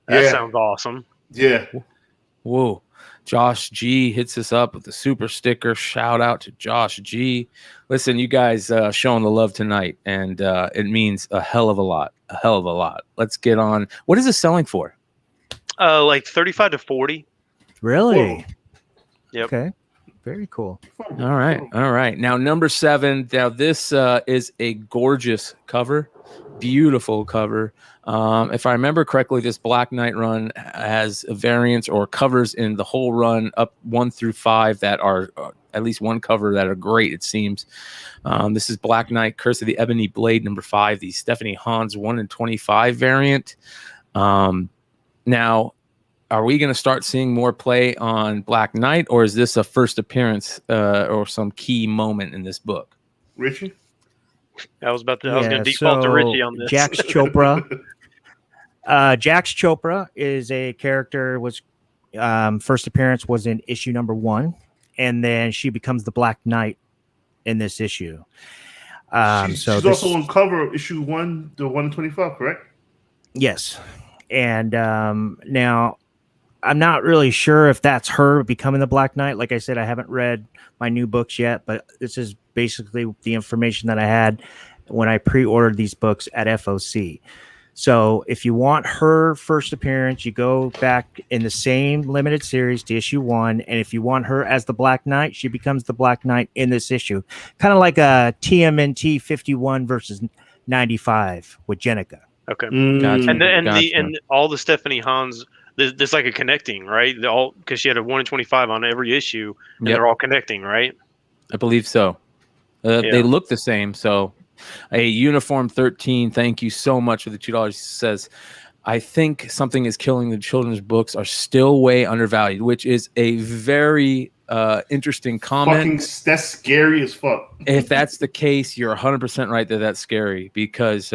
That sounds awesome. Yeah. Whoa. Josh G hits us up with the super sticker. Shout out to Josh G. Listen, you guys showing the love tonight, and it means a hell of a lot. A hell of a lot. Let's get on. What is it selling for? Like 35 to 40. Really? Whoa. Yep. Okay. Very cool. All right. All right. Now, number 7. Now, this is a gorgeous cover. Beautiful cover. If I remember correctly, this Black Knight run has variants or covers in the whole run up 1 through 5 that are at least one cover that are great, it seems. This is Black Knight, Curse of the Ebony Blade, number 5, the Stephanie Hans 1 in 25 variant. Now, are we going to start seeing more play on Black Knight, or is this a first appearance or some key moment in this book? Richie? I was going to default to Richie on this. Jax Chopra. Jax Chopra is a character. Was first appearance was in issue number 1, and then she becomes the Black Knight in this issue. She's also on cover of issue 1, the 125, correct? Yes, and now I'm not really sure if that's her becoming the Black Knight. Like I said, I haven't read my new books yet, but this is basically the information that I had when I pre-ordered these books at FOC. So if you want her first appearance, you go back in the same limited series to issue 1. And if you want her as the Black Knight, she becomes the Black Knight in this issue. Kind of like a TMNT 51 versus 95 with Jenica. Okay. Gotcha. And all the Stephanie Hans, there's like a connecting, right? Because she had a 1 in 25 on every issue, and they're all connecting, right? I believe so. They look the same. So a Uniform 13, thank you so much for the $2. Says, I think something is killing the children's books are still way undervalued, which is a very interesting comment. That's scary as fuck. If that's the case, you're 100% right that that's scary because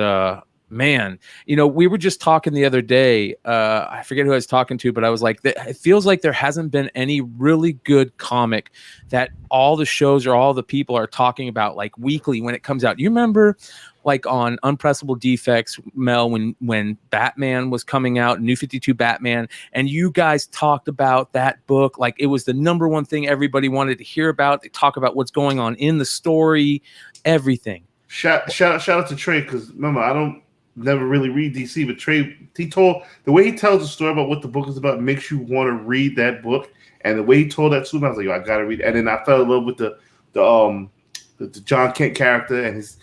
man, we were just talking the other day. I forget who I was talking to, but I was like, it feels like there hasn't been any really good comic that all the shows or all the people are talking about like weekly when it comes out. You remember like on Unpressable Defects, Mel, when Batman was coming out, New 52 Batman, and you guys talked about that book like it was the number one thing everybody wanted to hear about. They talk about what's going on in the story, everything. Shout out to Trey, because remember, I don't never really read DC, but Trey, the way he tells the story about what the book is about makes you want to read that book. And the way he told that to me, I was like, I gotta read it. And then I fell in love with the John Kent character and his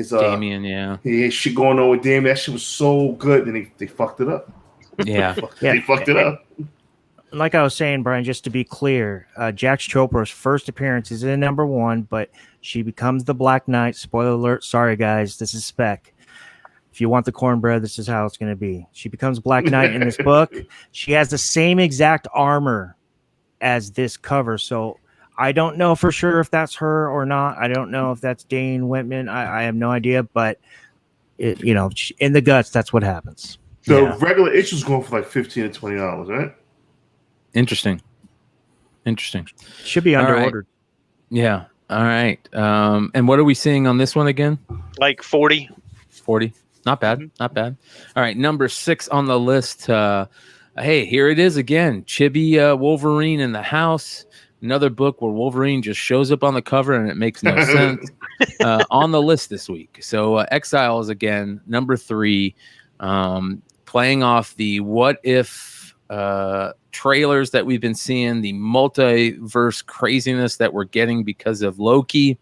Damian, his shit going on with Damian. That shit was so good. Then they fucked it up. Yeah. They fucked it up. Like I was saying, Brian, just to be clear, Jax Chopra's first appearance is in number 1, but she becomes the Black Knight. Spoiler alert. Sorry, guys. This is spec. If you want the cornbread, this is how it's going to be. She becomes Black Knight in this book. She has the same exact armor as this cover. So I don't know for sure if that's her or not. I don't know if that's Dane Whitman. I have no idea, but in the guts, that's what happens. The regular issue's going for like $15 to $20, right? Interesting. Should be under ordered. Yeah. All right. And what are we seeing on this one again? Like 40. 40. Not bad. Not bad. All right. Number 6 on the list. Hey, here it is again. Chibi Wolverine in the house. Another book where Wolverine just shows up on the cover and it makes no sense. On the list this week. So Exiles again, number 3. Playing off the what if trailers that we've been seeing, the multiverse craziness that we're getting because of Loki.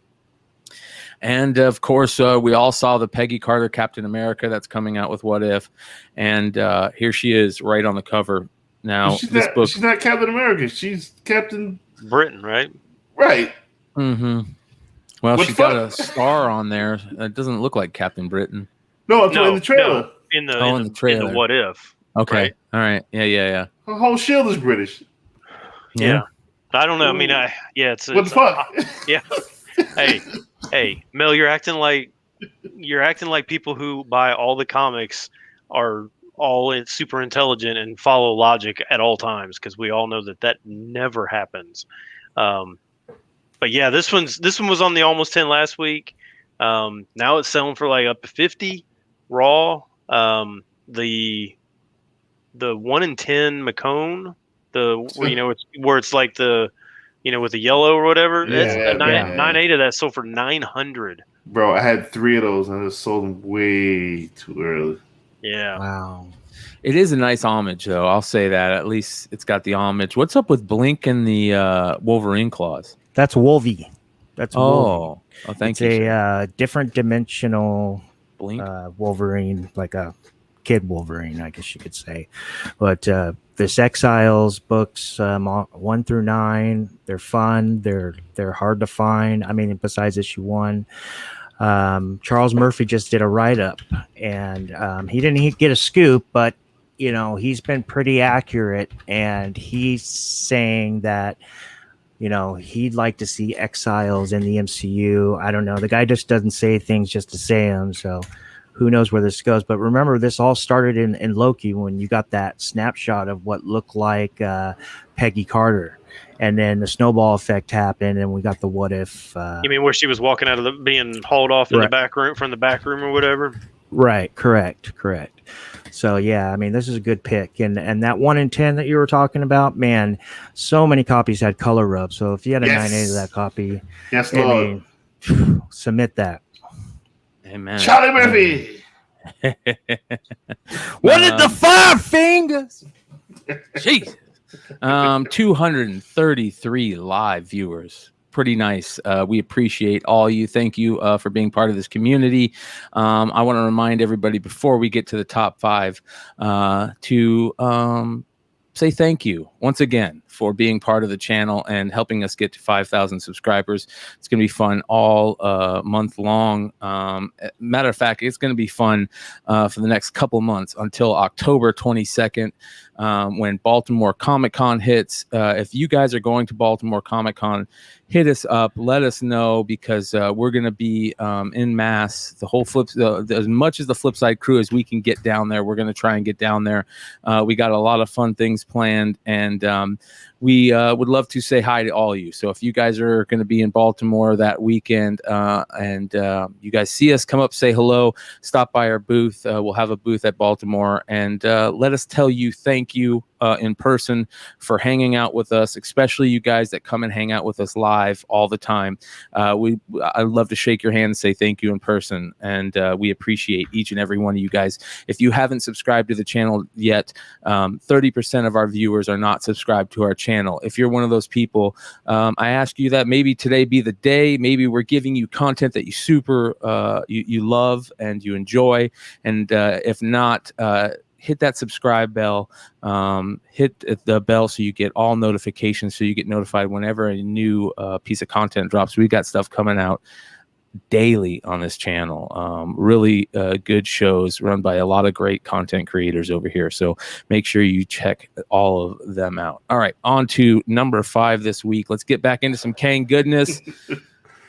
And of course, we all saw the Peggy Carter Captain America that's coming out with What If, and here she is right on the cover. Now, she's not Captain America; she's Captain Britain, right? Right. Mm-hmm. Well, she's got a star on there. It doesn't look like Captain Britain. No, in the trailer. No, in the trailer. In the What If. Okay. Right? All right. Yeah. Her whole shield is British. Yeah. I don't know. I mean, it's what the fuck? Yeah. Hey, Mel, you're acting like people who buy all the comics are all super intelligent and follow logic at all times, because we all know that never happens. But yeah, this one was on the almost 10 last week. Now it's selling for like up to 50 raw. The 1 in 10 Macone, where it's like the with the yellow or whatever. It's a 9.8 of that sold for $900. Bro, I had 3 of those and I just sold them way too early. Yeah. Wow. It is a nice homage, though. I'll say that. At least it's got the homage. What's up with Blink and the Wolverine claws? That's Wolvie. That's Wolvie. Oh, thank you. It's a different dimensional Blink Wolverine, like a kid Wolverine, I guess you could say. But this Exiles books 1 through 9, they're fun. They're hard to find. I mean, besides issue 1. Charles Murphy just did a write-up, and he didn't get a scoop, but he's been pretty accurate, and he's saying that he'd like to see Exiles in the MCU. I don't know. The guy just doesn't say things just to say them, so who knows where this goes. But remember, this all started in Loki when you got that snapshot of what looked like Peggy Carter. And then the snowball effect happened, and we got the what if. You mean where she was walking out of being hauled off in the back room from the back room or whatever? Right. Correct. So yeah, I mean, this is a good pick, and that 1 in 10 that you were talking about, man, so many copies had color rub. So if you had a 9.8 of that copy, yes, Lord, submit that. Amen. Charlie Murphy. What is the 5 fingers? Jesus. 233 live viewers. Pretty nice. We appreciate all you. Thank you for being part of this community. I want to remind everybody before we get to the top 5 to say thank you once again for being part of the channel and helping us get to 5,000 subscribers. It's going to be fun all month long. Matter of fact, it's going to be fun for the next couple months until October 22nd when Baltimore Comic-Con hits. If you guys are going to Baltimore Comic-Con, hit us up, let us know, because we're going to be in mass, the whole as much as the Flipside crew as we can get down there. We're going to try and get down there. We got a lot of fun things planned, and we would love to say hi to all of you. So if you guys are going to be in Baltimore that weekend and you guys see us, come up, say hello, stop by our booth. We'll have a booth at Baltimore, and let us tell you thank you in person for hanging out with us, especially you guys that come and hang out with us live all the time. I'd love to shake your hand and say thank you in person, and we appreciate each and every one of you guys. If you haven't subscribed to the channel yet, 30% of our viewers are not subscribed to our channel. If you're one of those people, I ask you that maybe today be the day. Maybe we're giving you content that you you love and you enjoy, and if not, hit that subscribe bell, hit the bell so you get all notifications, so you get notified whenever a new piece of content drops. We got stuff coming out daily on this channel. Really good shows run by a lot of great content creators over here. So make sure you check all of them out. All right, on to number 5 this week. Let's get back into some Kang goodness.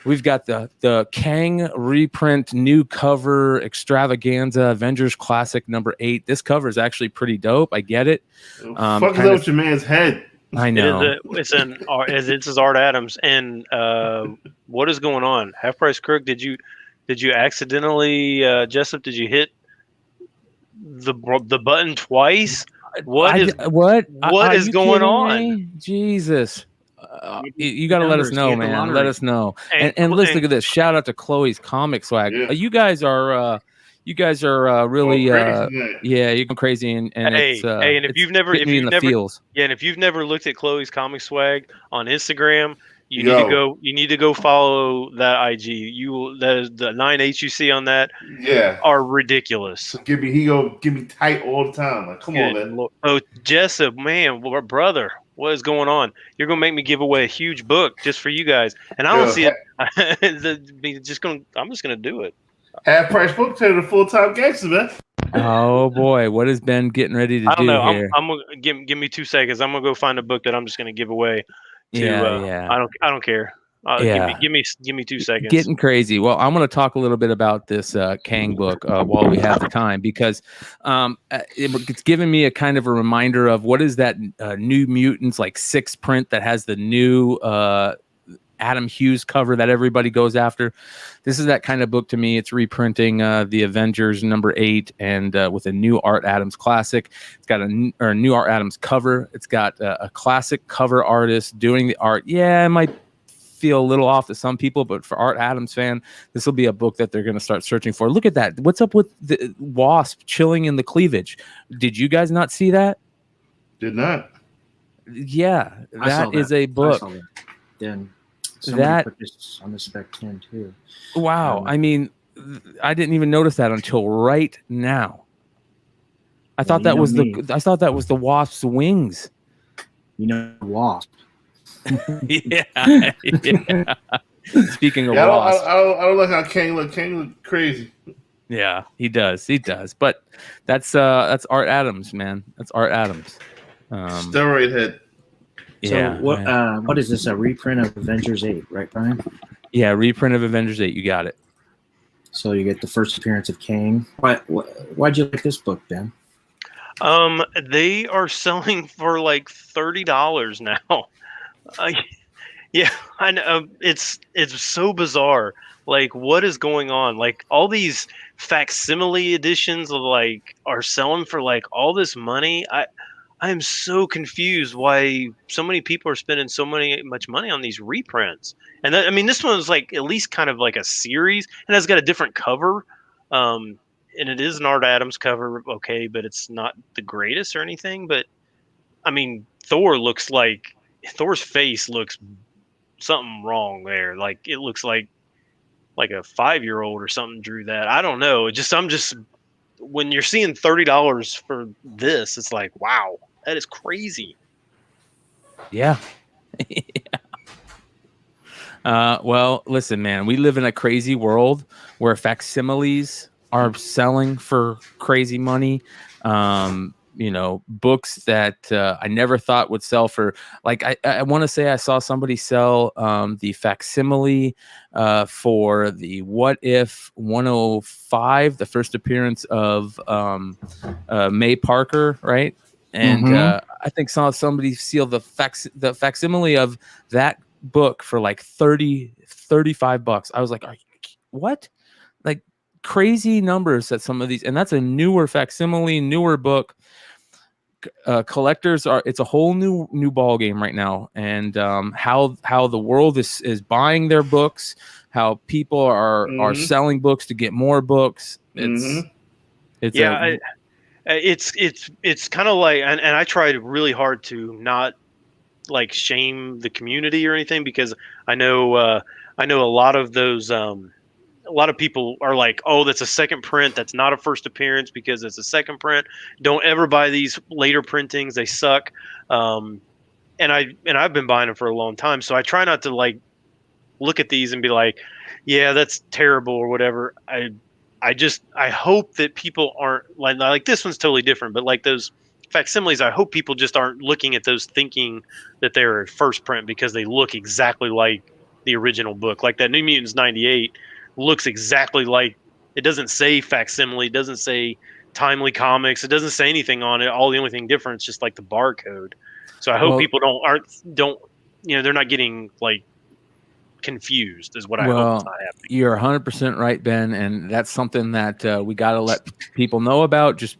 We've got the Kang reprint new cover extravaganza Avengers Classic number 8. This cover is actually pretty dope. I get it. Fuck is up with your man's head? I know. It's Art Adams. And what is going on? Half Price Crook, did you accidentally, Jessup, did you hit the button twice? What is going on? Jesus. You got to let us know, man. Let us know. And let's look at this. Shout out to Chloe's Comic Swag. Yeah. You guys are really you're going crazy and hey, and if you've never looked at Chloe's Comic Swag on Instagram, you need to go follow that IG. The 9H you see on that are ridiculous. So give me tight all the time. Like, come on, man. Oh, Jessup, man, brother. What is going on? You're gonna make me give away a huge book just for you guys, and I don't see it. I'm just gonna do it. Half Price Book to the full-time gangster, man. Oh boy, what is Ben getting ready to do here? I'm gonna give me 2 seconds. I'm gonna go find a book that I'm just gonna give away. I don't care. Give me 2 seconds. Getting crazy. Well, I'm going to talk a little bit about this Kang book while we have the time, because it's given me a kind of a reminder of what is that New Mutants like 6th print that has the new Adam Hughes cover that everybody goes after. This is that kind of book to me. It's reprinting the Avengers #8 and with a new Art Adams classic. It's got a new Art Adams cover. It's got a classic cover artist doing the art. Yeah, it might feel a little off to some people, but for Art Adams fan, this will be a book that they're going to start searching for. Look at that. What's up with the Wasp chilling in the cleavage? Did you guys not see that? Did not. Yeah, that is a book. Then somebody put this on the Spec 10 too. Wow. I mean, I didn't even notice that until right now. I thought that was the Wasp's wings. Wasp. Yeah. Speaking of Wasp, I don't like how Kang look. Kang look crazy. Yeah, he does. But that's Art Adams, man. That's Art Adams. Steroid head. Yeah. So what is this? A reprint of Avengers 8, right, Brian? Yeah, reprint of Avengers 8. You got it. So you get the first appearance of Kang. Why'd you like this book, Ben? They are selling for like $30 now. Yeah, I know. It's so bizarre. Like, what is going on? Like, all these facsimile editions of like are selling for like all this money. I am so confused why so many people are spending so much money on these reprints. And this one was like at least kind of like a series, and it's got a different cover. And it is an Art Adams cover, okay, but it's not the greatest or anything. But I mean, Thor's face looks something wrong there. Like, it looks like a 5-year-old or something drew that. I don't know. When you're seeing $30 for this, it's like, wow, that is crazy. Yeah. Well, listen, man, we live in a crazy world where facsimiles are selling for crazy money. Books that I never thought would sell for, like, I want to say I saw somebody sell the facsimile for the What If 105, the first appearance of May Parker, right? And I think somebody sealed the facsimile of that book for like $35. I was like, what? Like, crazy numbers that some of these, and that's a newer facsimile, newer book. Collectors it's a whole new ball game right now, and how the world is buying their books, how people are selling books to get more books. It's kind of like, and I tried really hard to not like shame the community or anything, because I know a lot of those a lot of people are like, oh, that's a second print. That's not a first appearance because it's a second print. Don't ever buy these later printings. They suck. And I've been buying them for a long time. So I try not to like look at these and be like, yeah, that's terrible or whatever. I hope that people aren't like this one's totally different, but like those facsimiles, I hope people just aren't looking at those thinking that they're a first print because they look exactly like the original book. Like that New Mutants 98 looks exactly like, it doesn't say facsimile, it doesn't say Timely Comics, it doesn't say anything on it. All the only thing different is just like the barcode. So I hope people don't they're not getting like confused is what I hope is not happening. You're 100% right, Ben, and that's something that we got to let people know about. Just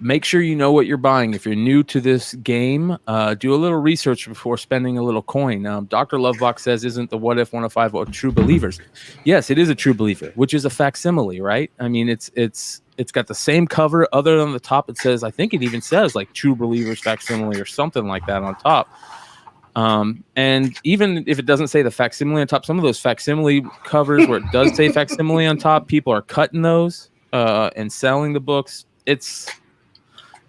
make sure you know what you're buying. If you're new to this game, do a little research before spending a little coin. Dr. Lovebox says, isn't the What If 105 a True Believers? Yes, it is a True Believer, which is a facsimile, right? I mean, it's got the same cover, other than the top. It says, I think it even says like True Believers facsimile or something like that on top. And even if it doesn't say the facsimile on top, some of those facsimile covers where it does say facsimile on top, people are cutting those and selling the books.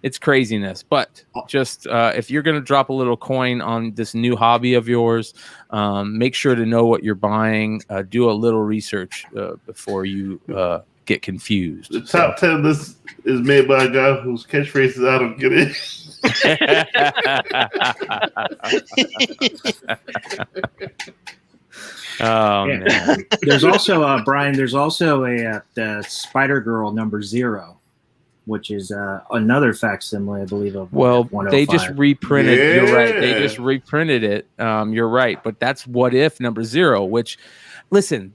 It's craziness. But just if you're going to drop a little coin on this new hobby of yours, make sure to know what you're buying. Do a little research before you get confused. The top 10 list is made by a guy whose catchphrase is, I don't get it. Oh Yeah. man. There's also Brian. There's also the Spider Girl #0, which is another facsimile, I believe, of Well, 105. they just reprinted. Yeah. You're right. They just reprinted it. You're right. But that's What If #0. Which, listen,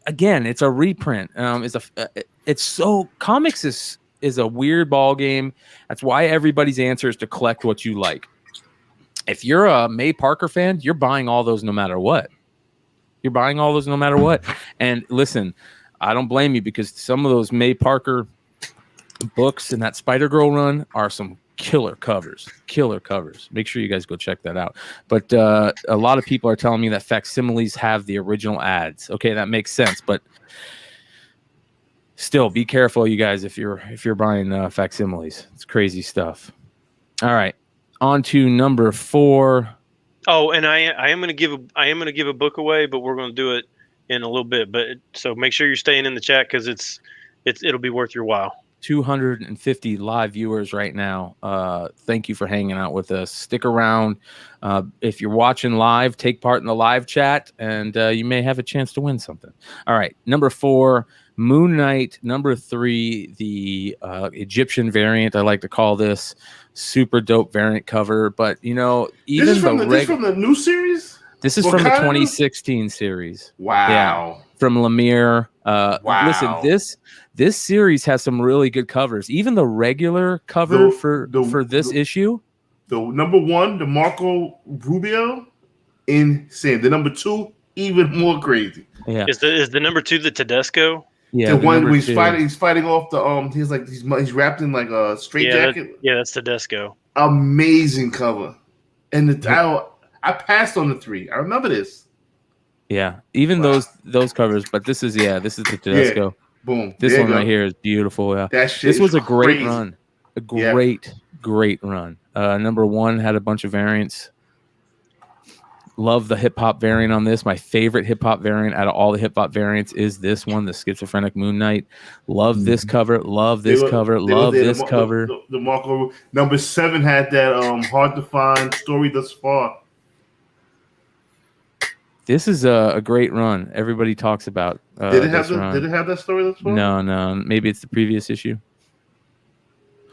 again, it's a reprint. It's so comics is a weird ball game. That's why everybody's answer is to collect what you like. If you're a May Parker fan, you're buying all those no matter what. You're buying all those no matter what. And listen, I don't blame you, because some of those May Parker books and that Spider-Girl run are some killer covers. Make sure you guys go check that out. But a lot of people are telling me that facsimiles have the original ads. Okay, that makes sense, but still be careful, you guys, if you're buying facsimiles. It's crazy stuff. All right, on to number 4. Oh, and I am going to give a book away, but we're going to do it in a little bit. But so make sure you're staying in the chat, because it'll be worth your while. 250 live viewers right now. Thank you for hanging out with us. Stick around. If you're watching live, take part in the live chat, and you may have a chance to win something. All right, number 4, Moon Knight. Number 3, the Egyptian variant, I like to call this. Super dope variant cover. But even this is from the new series. This is from the 2016 series. Wow. Yeah, from Lemire. Wow. Listen, this series has some really good covers. Even the regular cover for this issue. The number 1, the Marco Rubio, insane. The number 2, even more crazy. Yeah. Is the number 2 the Tedesco? Yeah. The one where he's fighting off the he's wrapped in like a straight jacket. That's Tedesco. Amazing cover. And I passed on the 3. I remember this. Yeah, even those covers, but this is the Tedesco. Yeah. Boom. This one right here is beautiful. Yeah, this was a great run, great run. Number 1 had a bunch of variants. Love the hip hop variant on this. My favorite hip hop variant out of all the hip hop variants is this one, the Schizophrenic Moon Knight. Love this cover. Love this cover. Love this cover. The Marco number 7 had that hard to find story thus far. This is a great run. Everybody talks about. Did it have that story thus far? No. Maybe it's the previous issue.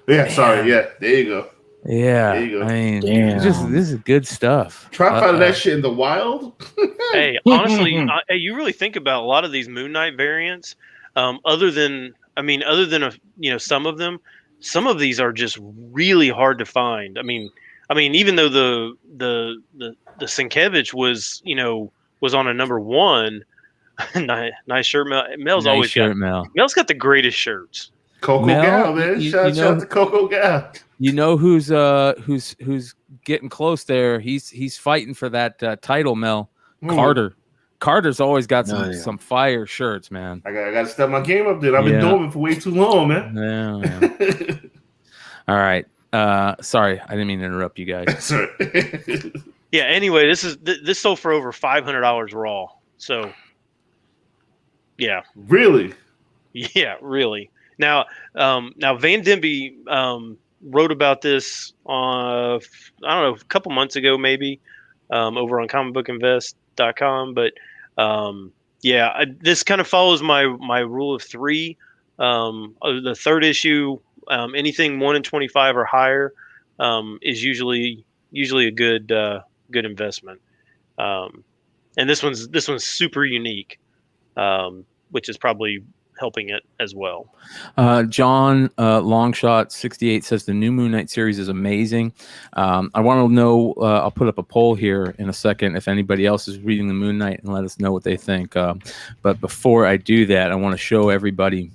Yeah. Sorry. Yeah. There you go. Yeah, there you go. I mean, this is good stuff. Try to find that shit in the wild. Hey, honestly, you really think about a lot of these Moon Knight variants. Other than some of them, some of these are just really hard to find. I mean, even though the Sienkiewicz was on a number 1, nice shirt. Mel's always got Mel's got the greatest shirts. Coco Gal, man. Shout out to Coco Gal. You know who's getting close there? He's fighting for that title, Mel. Carter. Carter's always got some fire shirts, man. I got to step my game up there. I've been doing it for way too long, man. Yeah. All right. Sorry, I didn't mean to interrupt you guys. Sorry. Yeah. Anyway, this sold for over $500 raw. So, yeah. Really? Yeah, really. Now Van Dimby wrote about this I don't know, a couple months ago, maybe, over on comicbookinvest.com. But this kind of follows my rule of 3. The 3rd issue, anything 1 in 25 or higher, is usually a good investment. And this one's super unique, which is probably helping it as well. John Longshot 68 says the new Moon Knight series is amazing. I want to know, I'll put up a poll here in a second if anybody else is reading the Moon Knight, and let us know what they think. But before I do that, I want to show everybody.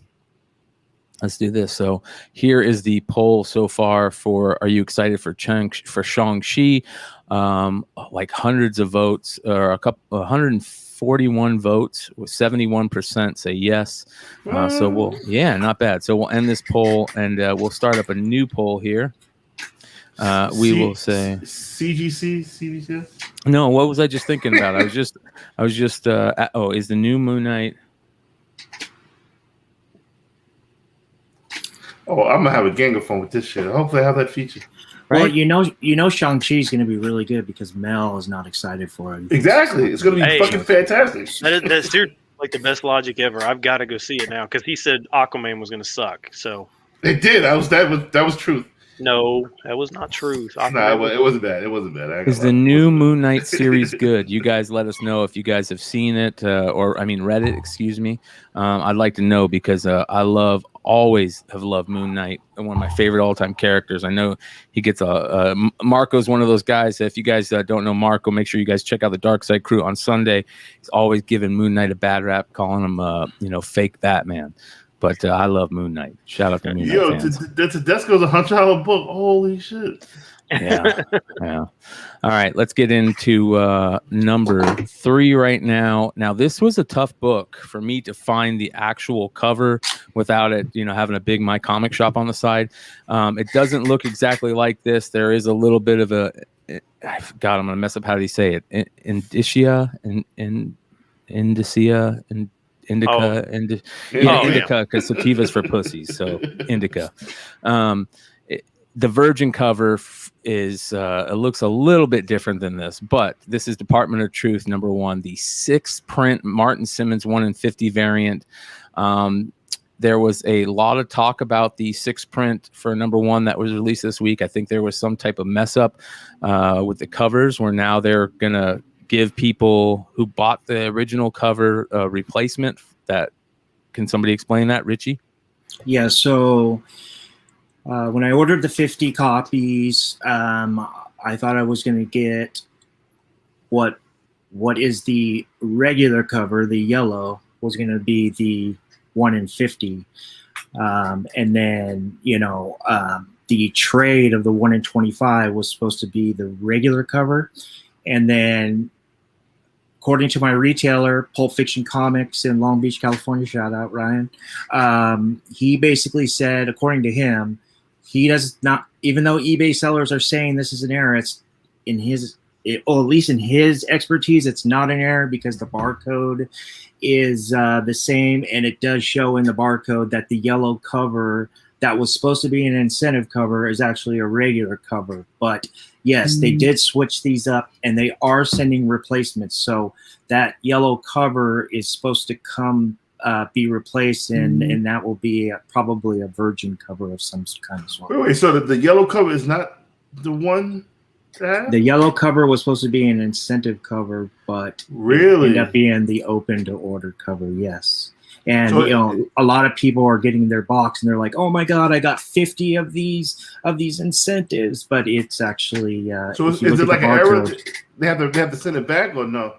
Let's do this. So here is the poll so far for, are you excited for Shang-Chi? Like hundreds of votes, or 141 votes, with 71% say yes. So not bad. So we'll end this poll, and we'll start up a new poll here. We will say CBSI. No, what was I just thinking about? I was just is the new Moon Knight. Oh, I'm gonna have a gang of fun with this shit. Hopefully I have that feature. Well, you know, Shang-Chi's going to be really good because Mel is not excited for it. Exactly, it's going to be fucking fantastic. That's seriously like the best logic ever. I've got to go see it now because he said Aquaman was going to suck. So it did. That was truth. No, that was not truth. No, it wasn't bad. It wasn't bad. Is the new Moon Knight series good? You guys let us know if you guys have seen it, read it. Excuse me. I'd like to know because I always have loved Moon Knight, one of my favorite all-time characters. I know he gets Marco's one of those guys. If you guys don't know Marco, make sure you guys check out the Dark Side Crew on Sunday. He's always giving Moon Knight a bad rap, calling him fake Batman. But I love Moon Knight. Shout out to Moon Knight fans. Tedesco's $100 book. Holy shit. Yeah. All right, let's get into number 3 right now. Now, this was a tough book for me to find the actual cover without it, having a big My Comic Shop on the side. It doesn't look exactly like this. There is a little bit of I'm going to mess up how do you say it? Indicia, Indica, indica, because sativa's for pussies, so indica. The Virgin cover is it looks a little bit different than this, but this is Department of Truth #1, the 6th print Martin Simmons 1 in 50 variant. There was a lot of talk about the 6th print for #1 that was released this week. I think there was some type of mess up with the covers where now they're gonna give people who bought the original cover a replacement. Can somebody explain that, Richie? Yeah, so when I ordered the 50 copies, I thought I was going to get what is the regular cover, the yellow, was going to be the 1 in 50. And then, the trade of the 1 in 25 was supposed to be the regular cover. And then, according to my retailer, Pulp Fiction Comics in Long Beach, California, shout out Ryan, he basically said, according to him, he does not, even though eBay sellers are saying this is an error, it's at least in his expertise, it's not an error because the barcode is the same, and it does show in the barcode that the yellow cover that was supposed to be an incentive cover is actually a regular cover. But yes, they did switch these up, and they are sending replacements. So that yellow cover is supposed to be replaced, and that will be probably a Virgin cover of some kind as well. Wait, so the yellow cover is not the one? The yellow cover was supposed to be an incentive cover, but really ended up being the open to order cover. Yes. And so, a lot of people are getting their box and they're like, "Oh my God, I got 50 of these incentives," but it's actually. So is it like an error? They have to send it back or no?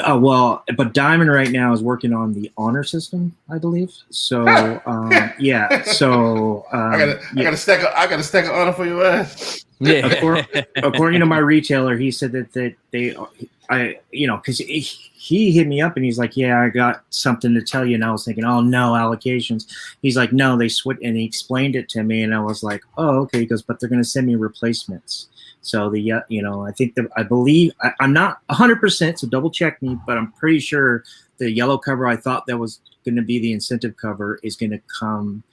Well, but Diamond right now is working on the honor system, I believe. So yeah. So I got a stack of honor for your ass. Yeah. According to my retailer, he said that because he hit me up and he's like, "Yeah, I got something to tell you." And I was thinking, "Oh no, allocations." He's like, "No, they switched," and he explained it to me, and I was like, "Oh, okay." He goes, "But they're going to send me replacements." So I believe I'm not 100%, so double check me, but I'm pretty sure the yellow cover I thought that was going to be the incentive cover is going to come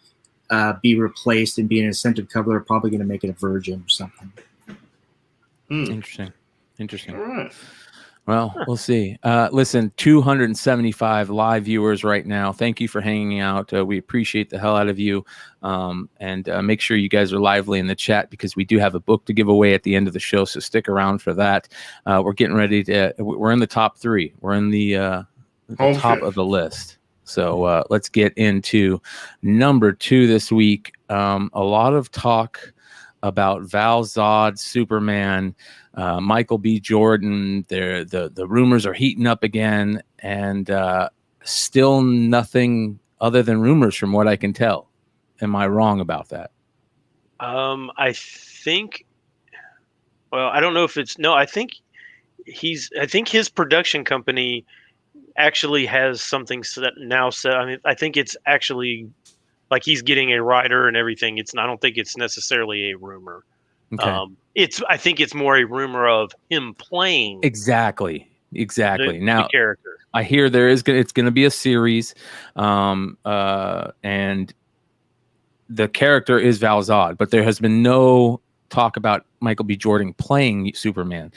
be replaced and be an incentive cover. They're probably going to make it a Virgin or something. Interesting. All right. Well, we'll see. Listen, 275 live viewers right now. Thank you for hanging out. We appreciate the hell out of you. And make sure you guys are lively in the chat because we do have a book to give away at the end of the show. So stick around for that. We're getting ready we're in the top 3. We're in the top of the list. So let's get into number 2 this week. A lot of talk about Val Zod, Superman, Michael B. Jordan. The rumors are heating up again, and still nothing other than rumors from what I can tell. Am I wrong about that? I think. Well, I don't know if it's no. I think his production company actually has something set. I mean, I think it's actually like he's getting a writer and everything. I don't think it's necessarily a rumor. Okay. I think it's more a rumor of him playing exactly the character. I hear it's going to be a series, and the character is Val Zod, but there has been no talk about Michael B. Jordan playing Superman.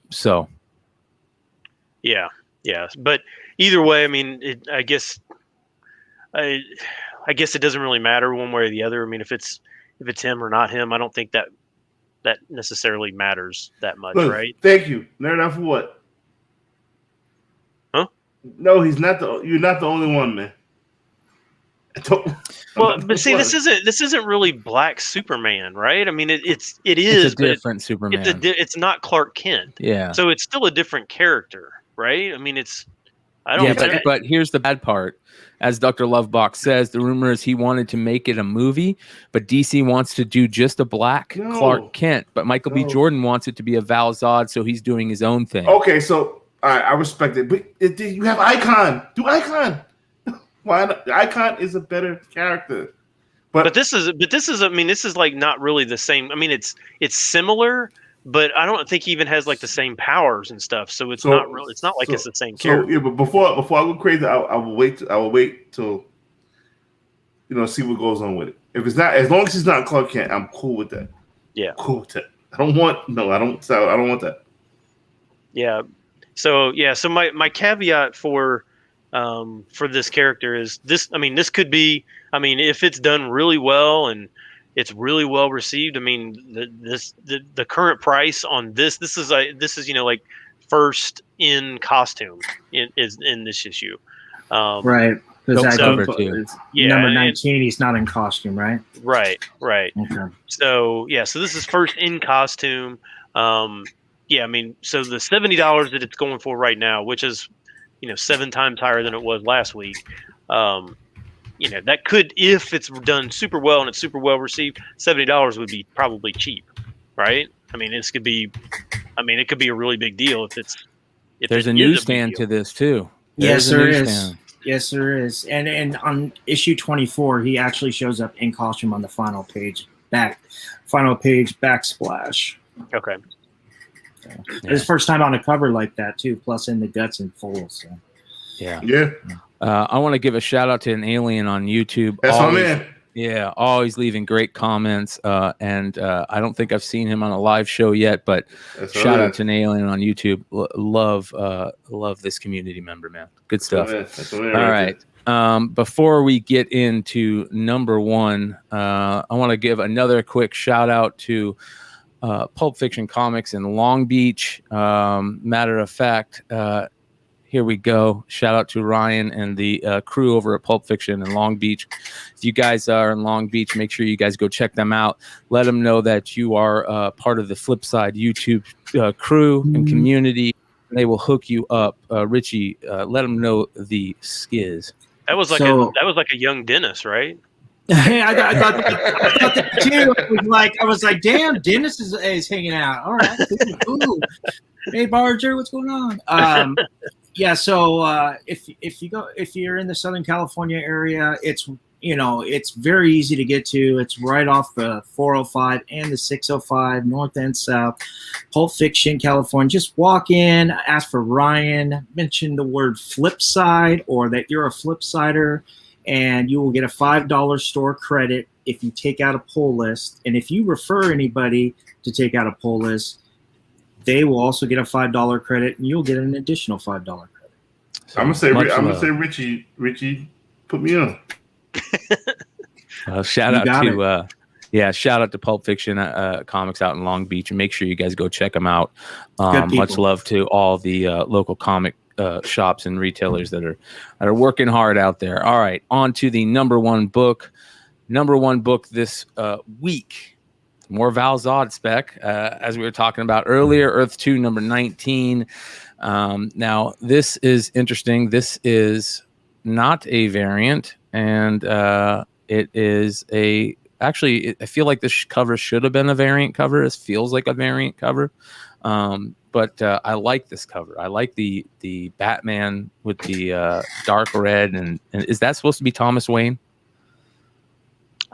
So. Yeah. But either way, I mean, I guess it doesn't really matter one way or the other. I mean, if it's him or not him, I don't think that necessarily matters that much, Look, right? Thank you. Nerd out for what? Huh? No, you're not the only one, man. Well, but see, this isn't really Black Superman, right? I mean, it is it's a different Superman. It's not Clark Kent. Yeah. So it's still a different character, right? I mean, but here's the bad part. As Dr. Lovebox says, the rumor is he wanted to make it a movie, but DC wants to do just a black Clark Kent. But Michael B. Jordan wants it to be a Val Zod, so he's doing his own thing. Okay, so I respect it. But you have Icon. Do Icon. Why not? Icon is a better character. But this is I mean, this is like not really the same. I mean, it's similar, but I don't think he even has like the same powers and stuff. So it's not really. It's not like it's the same character. Yeah, but before I go crazy, I will wait. I will wait till see what goes on with it. If it's not, as long as he's not Clark Kent, I'm cool with that. Yeah, cool with that. I don't want that. Yeah. So my caveat for this character is this. I mean, this could be. I mean, if it's done really well and it's really well received. I mean, the current price on this is like first in costume in this issue. Right. Because number 19, he's not in costume, right? Right. Okay. So this is first in costume. I mean, so the $70 that it's going for right now, which is 7 times higher than it was last week. That could, if it's done super well and it's super well received, $70 would be probably cheap, right? I mean, it could be a really big deal if there's a newsstand to this too. Yes, there is. Yes, there is. And on issue 24, he actually shows up in costume on the final page backsplash. Okay. It's his first time on a cover like that too, plus in the guts and full. So. Yeah. I want to give a shout out to an alien on YouTube. That's my man. Yeah, always leaving great comments. And I don't think I've seen him on a live show yet, but shout out to an alien on YouTube. Love this community member, man. Good stuff. All right. Before we get into number one, I want to give another quick shout out to Pulp Fiction Comics in Long Beach. Matter of fact, here we go. Shout out to Ryan and the crew over at Pulp Fiction in Long Beach. If you guys are in Long Beach, make sure you guys go check them out. Let them know that you are part of the Flipside YouTube crew and community. They will hook you up. Richie, let them know the skiz. That was like a young Dennis, right? I thought that too. I was like, damn, Dennis is hanging out. All right, cool. Hey Barger, what's going on? So if you're in the Southern California area, it's very easy to get to. It's right off the 405 and the 605, north and south. Pulp Fiction, California. Just walk in, ask for Ryan, mention the word Flipside or that you're a Flipsider, and you will get a $5 store credit if you take out a pull list. And if you refer anybody to take out a pull list, they will also get a $5 credit, and you'll get an additional $5 credit. So I'm gonna say Richie, put me on. Shout out to Pulp Fiction Comics out in Long Beach, and make sure you guys go check them out. Much love to all the local comic shops and retailers that are working hard out there. All right, on to the number one book this week. More Val Zod spec, as we were talking about earlier. Earth 2, number 19. Now, this is interesting. This is not a variant, and it is actually, I feel like this cover should have been a variant cover. It feels like a variant cover. But I like this cover. I like the Batman with the dark red. And is that supposed to be Thomas Wayne?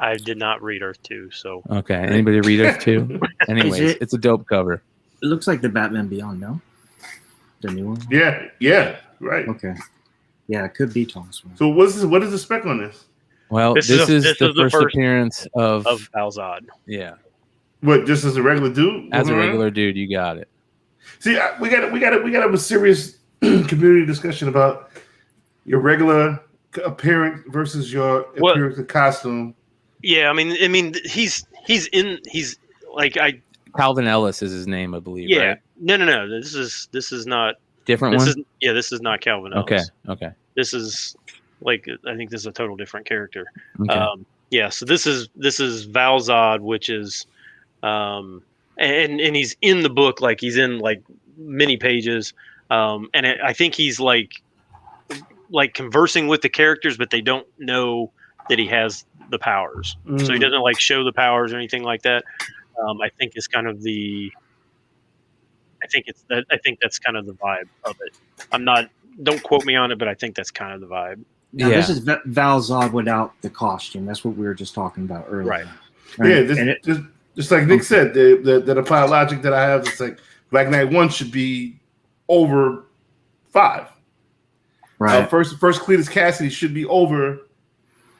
I did not read Earth 2, so. Okay. Anybody read Earth 2? Anyways, it's a dope cover. It looks like the Batman Beyond, no? The new one? Yeah, right. Okay. Yeah, it could be Thomas Wayne. So what is the spec on this? Well, this is the first appearance of Val Zod. Yeah. What? Just as a regular dude? As a regular dude, you got it. See, we got to have a serious community discussion about your regular appearance versus your appearance in costume. Yeah, I mean, he's like Calvin Ellis is his name, I believe. Yeah, right? no. This is not different. This is not Calvin Ellis. Okay. This is I think this is a total different character. Okay. Yeah, so this is Valzad, which is and he's in the book, like he's in like many pages, and I think he's like conversing with the characters, but they don't know that he has the powers, so he doesn't like show the powers or anything like that. I think it's kind of I think that's kind of the vibe of it. Don't quote me on it, but I think that's kind of the vibe. Now, this is Valzad without the costume. That's what we were just talking about earlier. Right. Yeah, just like Nick said, the apply logic that I have, it's like Black Knight 1 should be over 5. Right. First Cletus Cassidy should be over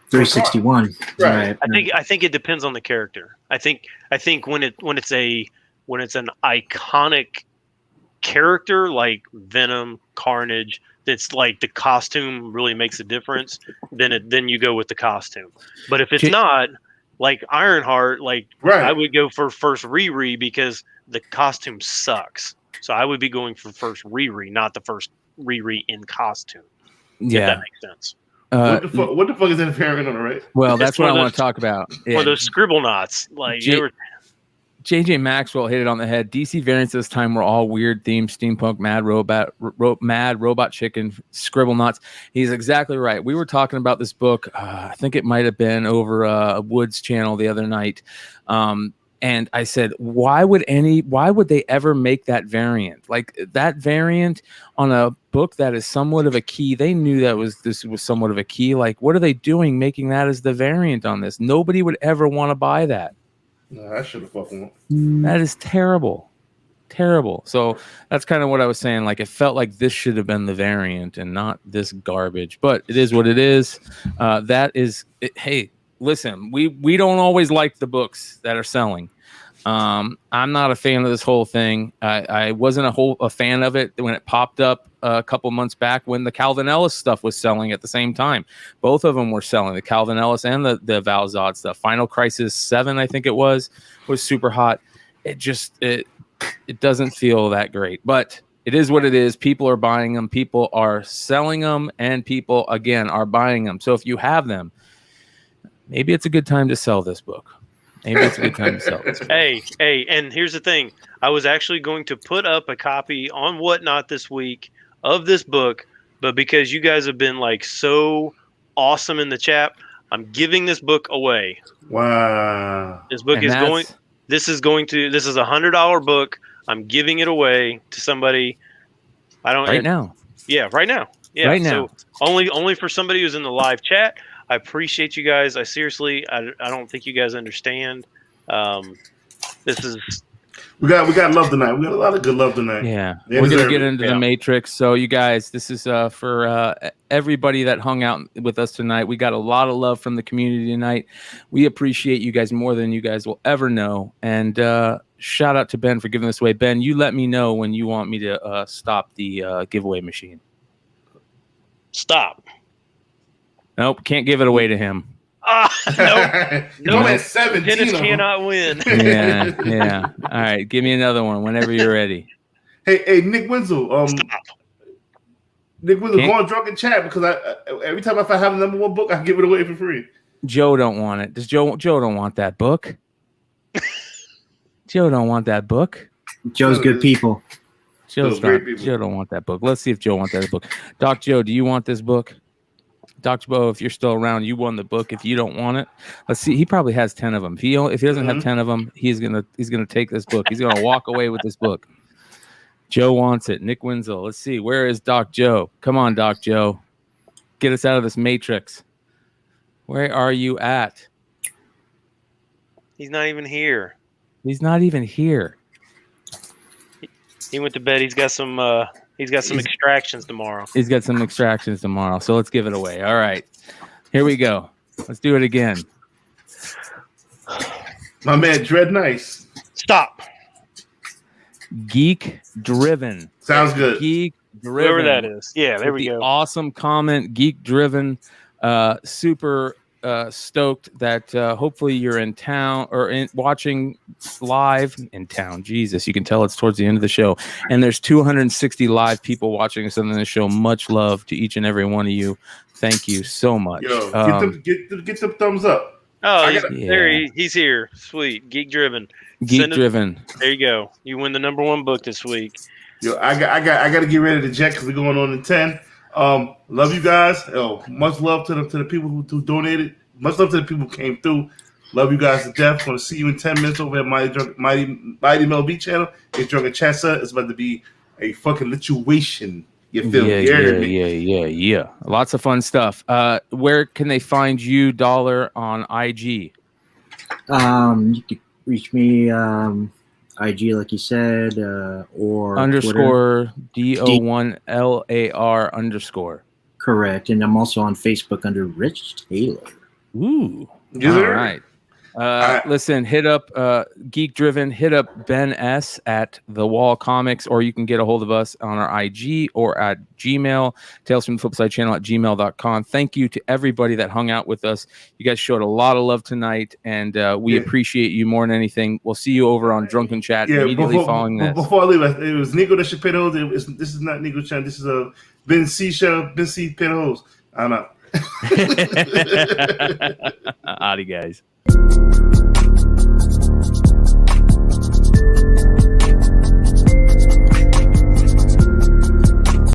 361. Right. I think it depends on the character. I think when it's an iconic character like Venom, Carnage, that's like the costume really makes a difference, then you go with the costume. But if it's not, like Ironheart, I would go for first Riri because the costume sucks. So I would be going for first Riri, not the first Riri in costume. Yeah, if that makes sense. What the fuck is that variant on, right? Well, that's what I want to talk about. Or those scribble knots, JJ Maxwell hit it on the head. DC variants this time were all weird themes: steampunk, mad robot chicken, scribble knots. He's exactly right. We were talking about this book. I think it might have been over a Woods channel the other night. And I said, why would they ever make that variant? Like that variant on a book that is somewhat of a key. They knew this was somewhat of a key. Like, what are they doing making that as the variant on this? Nobody would ever want to buy that. No, I should have fucking. That is terrible. Terrible. So that's kind of what I was saying. Like, it felt like this should have been the variant and not this garbage. But it is what it is. That is it. Hey, listen, we don't always like the books that are selling. I'm not a fan of this whole thing. I wasn't a fan of it when it popped up a couple months back when the Calvin Ellis stuff was selling at the same time. Both of them were selling, the Calvin Ellis and the Valzad stuff. Final Crisis 7, I think it was super hot. It doesn't feel that great, but it is what it is. People are buying them, people are selling them, and people again are buying them. So if you have them, maybe it's a good time to sell this book. Maybe it's a good time to sell this book. Hey, and here's the thing. I was actually going to put up a copy on Whatnot this week of this book, but because you guys have been like so awesome in the chat, I'm giving this book away. Wow. This book is going. This is a $100 book. I'm giving it away to somebody. Right now. Yeah, right now. Yeah, right now. So only for somebody who's in the live chat. I appreciate you guys. I don't think you guys understand. This is. We got love tonight. We got a lot of good love tonight. Yeah, we're gonna get into the Matrix. So you guys, this is for everybody that hung out with us tonight. We got a lot of love from the community tonight. We appreciate you guys more than you guys will ever know. And shout out to Ben for giving this away. Ben, you let me know when you want me to stop the giveaway machine. Stop. Nope, can't give it away to him. No. 17 Dennis cannot win. Yeah. All right, give me another one whenever you're ready. Hey, Nick Wenzel. Stop. Nick Wenzel, go on Drunken Chat because every time if I have the #1 book, I give it away for free. Joe don't want it. Does Joe don't want that book? Joe don't want that book. Joe's good people. Joe don't want that book. Let's see if Joe wants that book. Doc Joe, do you want this book? Dr. Bo, if you're still around, you won the book. If you don't want it, let's see. He probably has 10 of them. If he doesn't have 10 of them, he's gonna take this book. He's gonna walk away with this book. Joe wants it. Nick Wenzel. Let's see. Where is Doc Joe? Come on, Doc Joe. Get us out of this matrix. Where are you at? He's not even here. He's not even here. He went to bed. He's got some extractions tomorrow. He's got some extractions tomorrow. So let's give it away. All right. Here we go. Let's do it again. My man, Dread Nice. Stop. Geek Driven. Sounds good. Geek Driven. Whoever that is. Yeah, there we go. Awesome comment. Geek Driven. Super stoked that hopefully you're in town or watching live in town. Jesus, you can tell it's towards the end of the show. And there's 260 live people watching us on the show. Much love to each and every one of you. Thank you so much. Yo, get them thumbs up. Oh, he's here. Sweet. Geek Driven. Geek Driven. There you go. You win the #1 book this week. Yo, I got to get ready to jet because we're going on in 10. Love you guys. Much love to the people who donated. Much love to the people who came through. Love you guys to death. Want to see you in 10 minutes over at Mighty Mel V channel. It's Drunk Chessa. It's about to be a fucking lituation. You feel me? Yeah. Lots of fun stuff. Where can they find you, Dollar, on IG? You can reach me IG, like you said, or _ DO1LAR_. Correct. And I'm also on Facebook under Rich Taylor. Ooh. All right. Listen, hit up Geek Driven, hit up Ben S at The Wall Comics, or you can get a hold of us on our IG or at Gmail, Tales from the Flipside channel at gmail.com. Thank you to everybody that hung out with us. You guys showed a lot of love tonight, and we appreciate you more than anything. We'll see you over on Drunken Chat immediately following this. Before I leave, it was Nico that should pay the host. This is not Nico Chan. This is Ben C. Show. Ben C. pay the host. I'm out. Howdy, guys.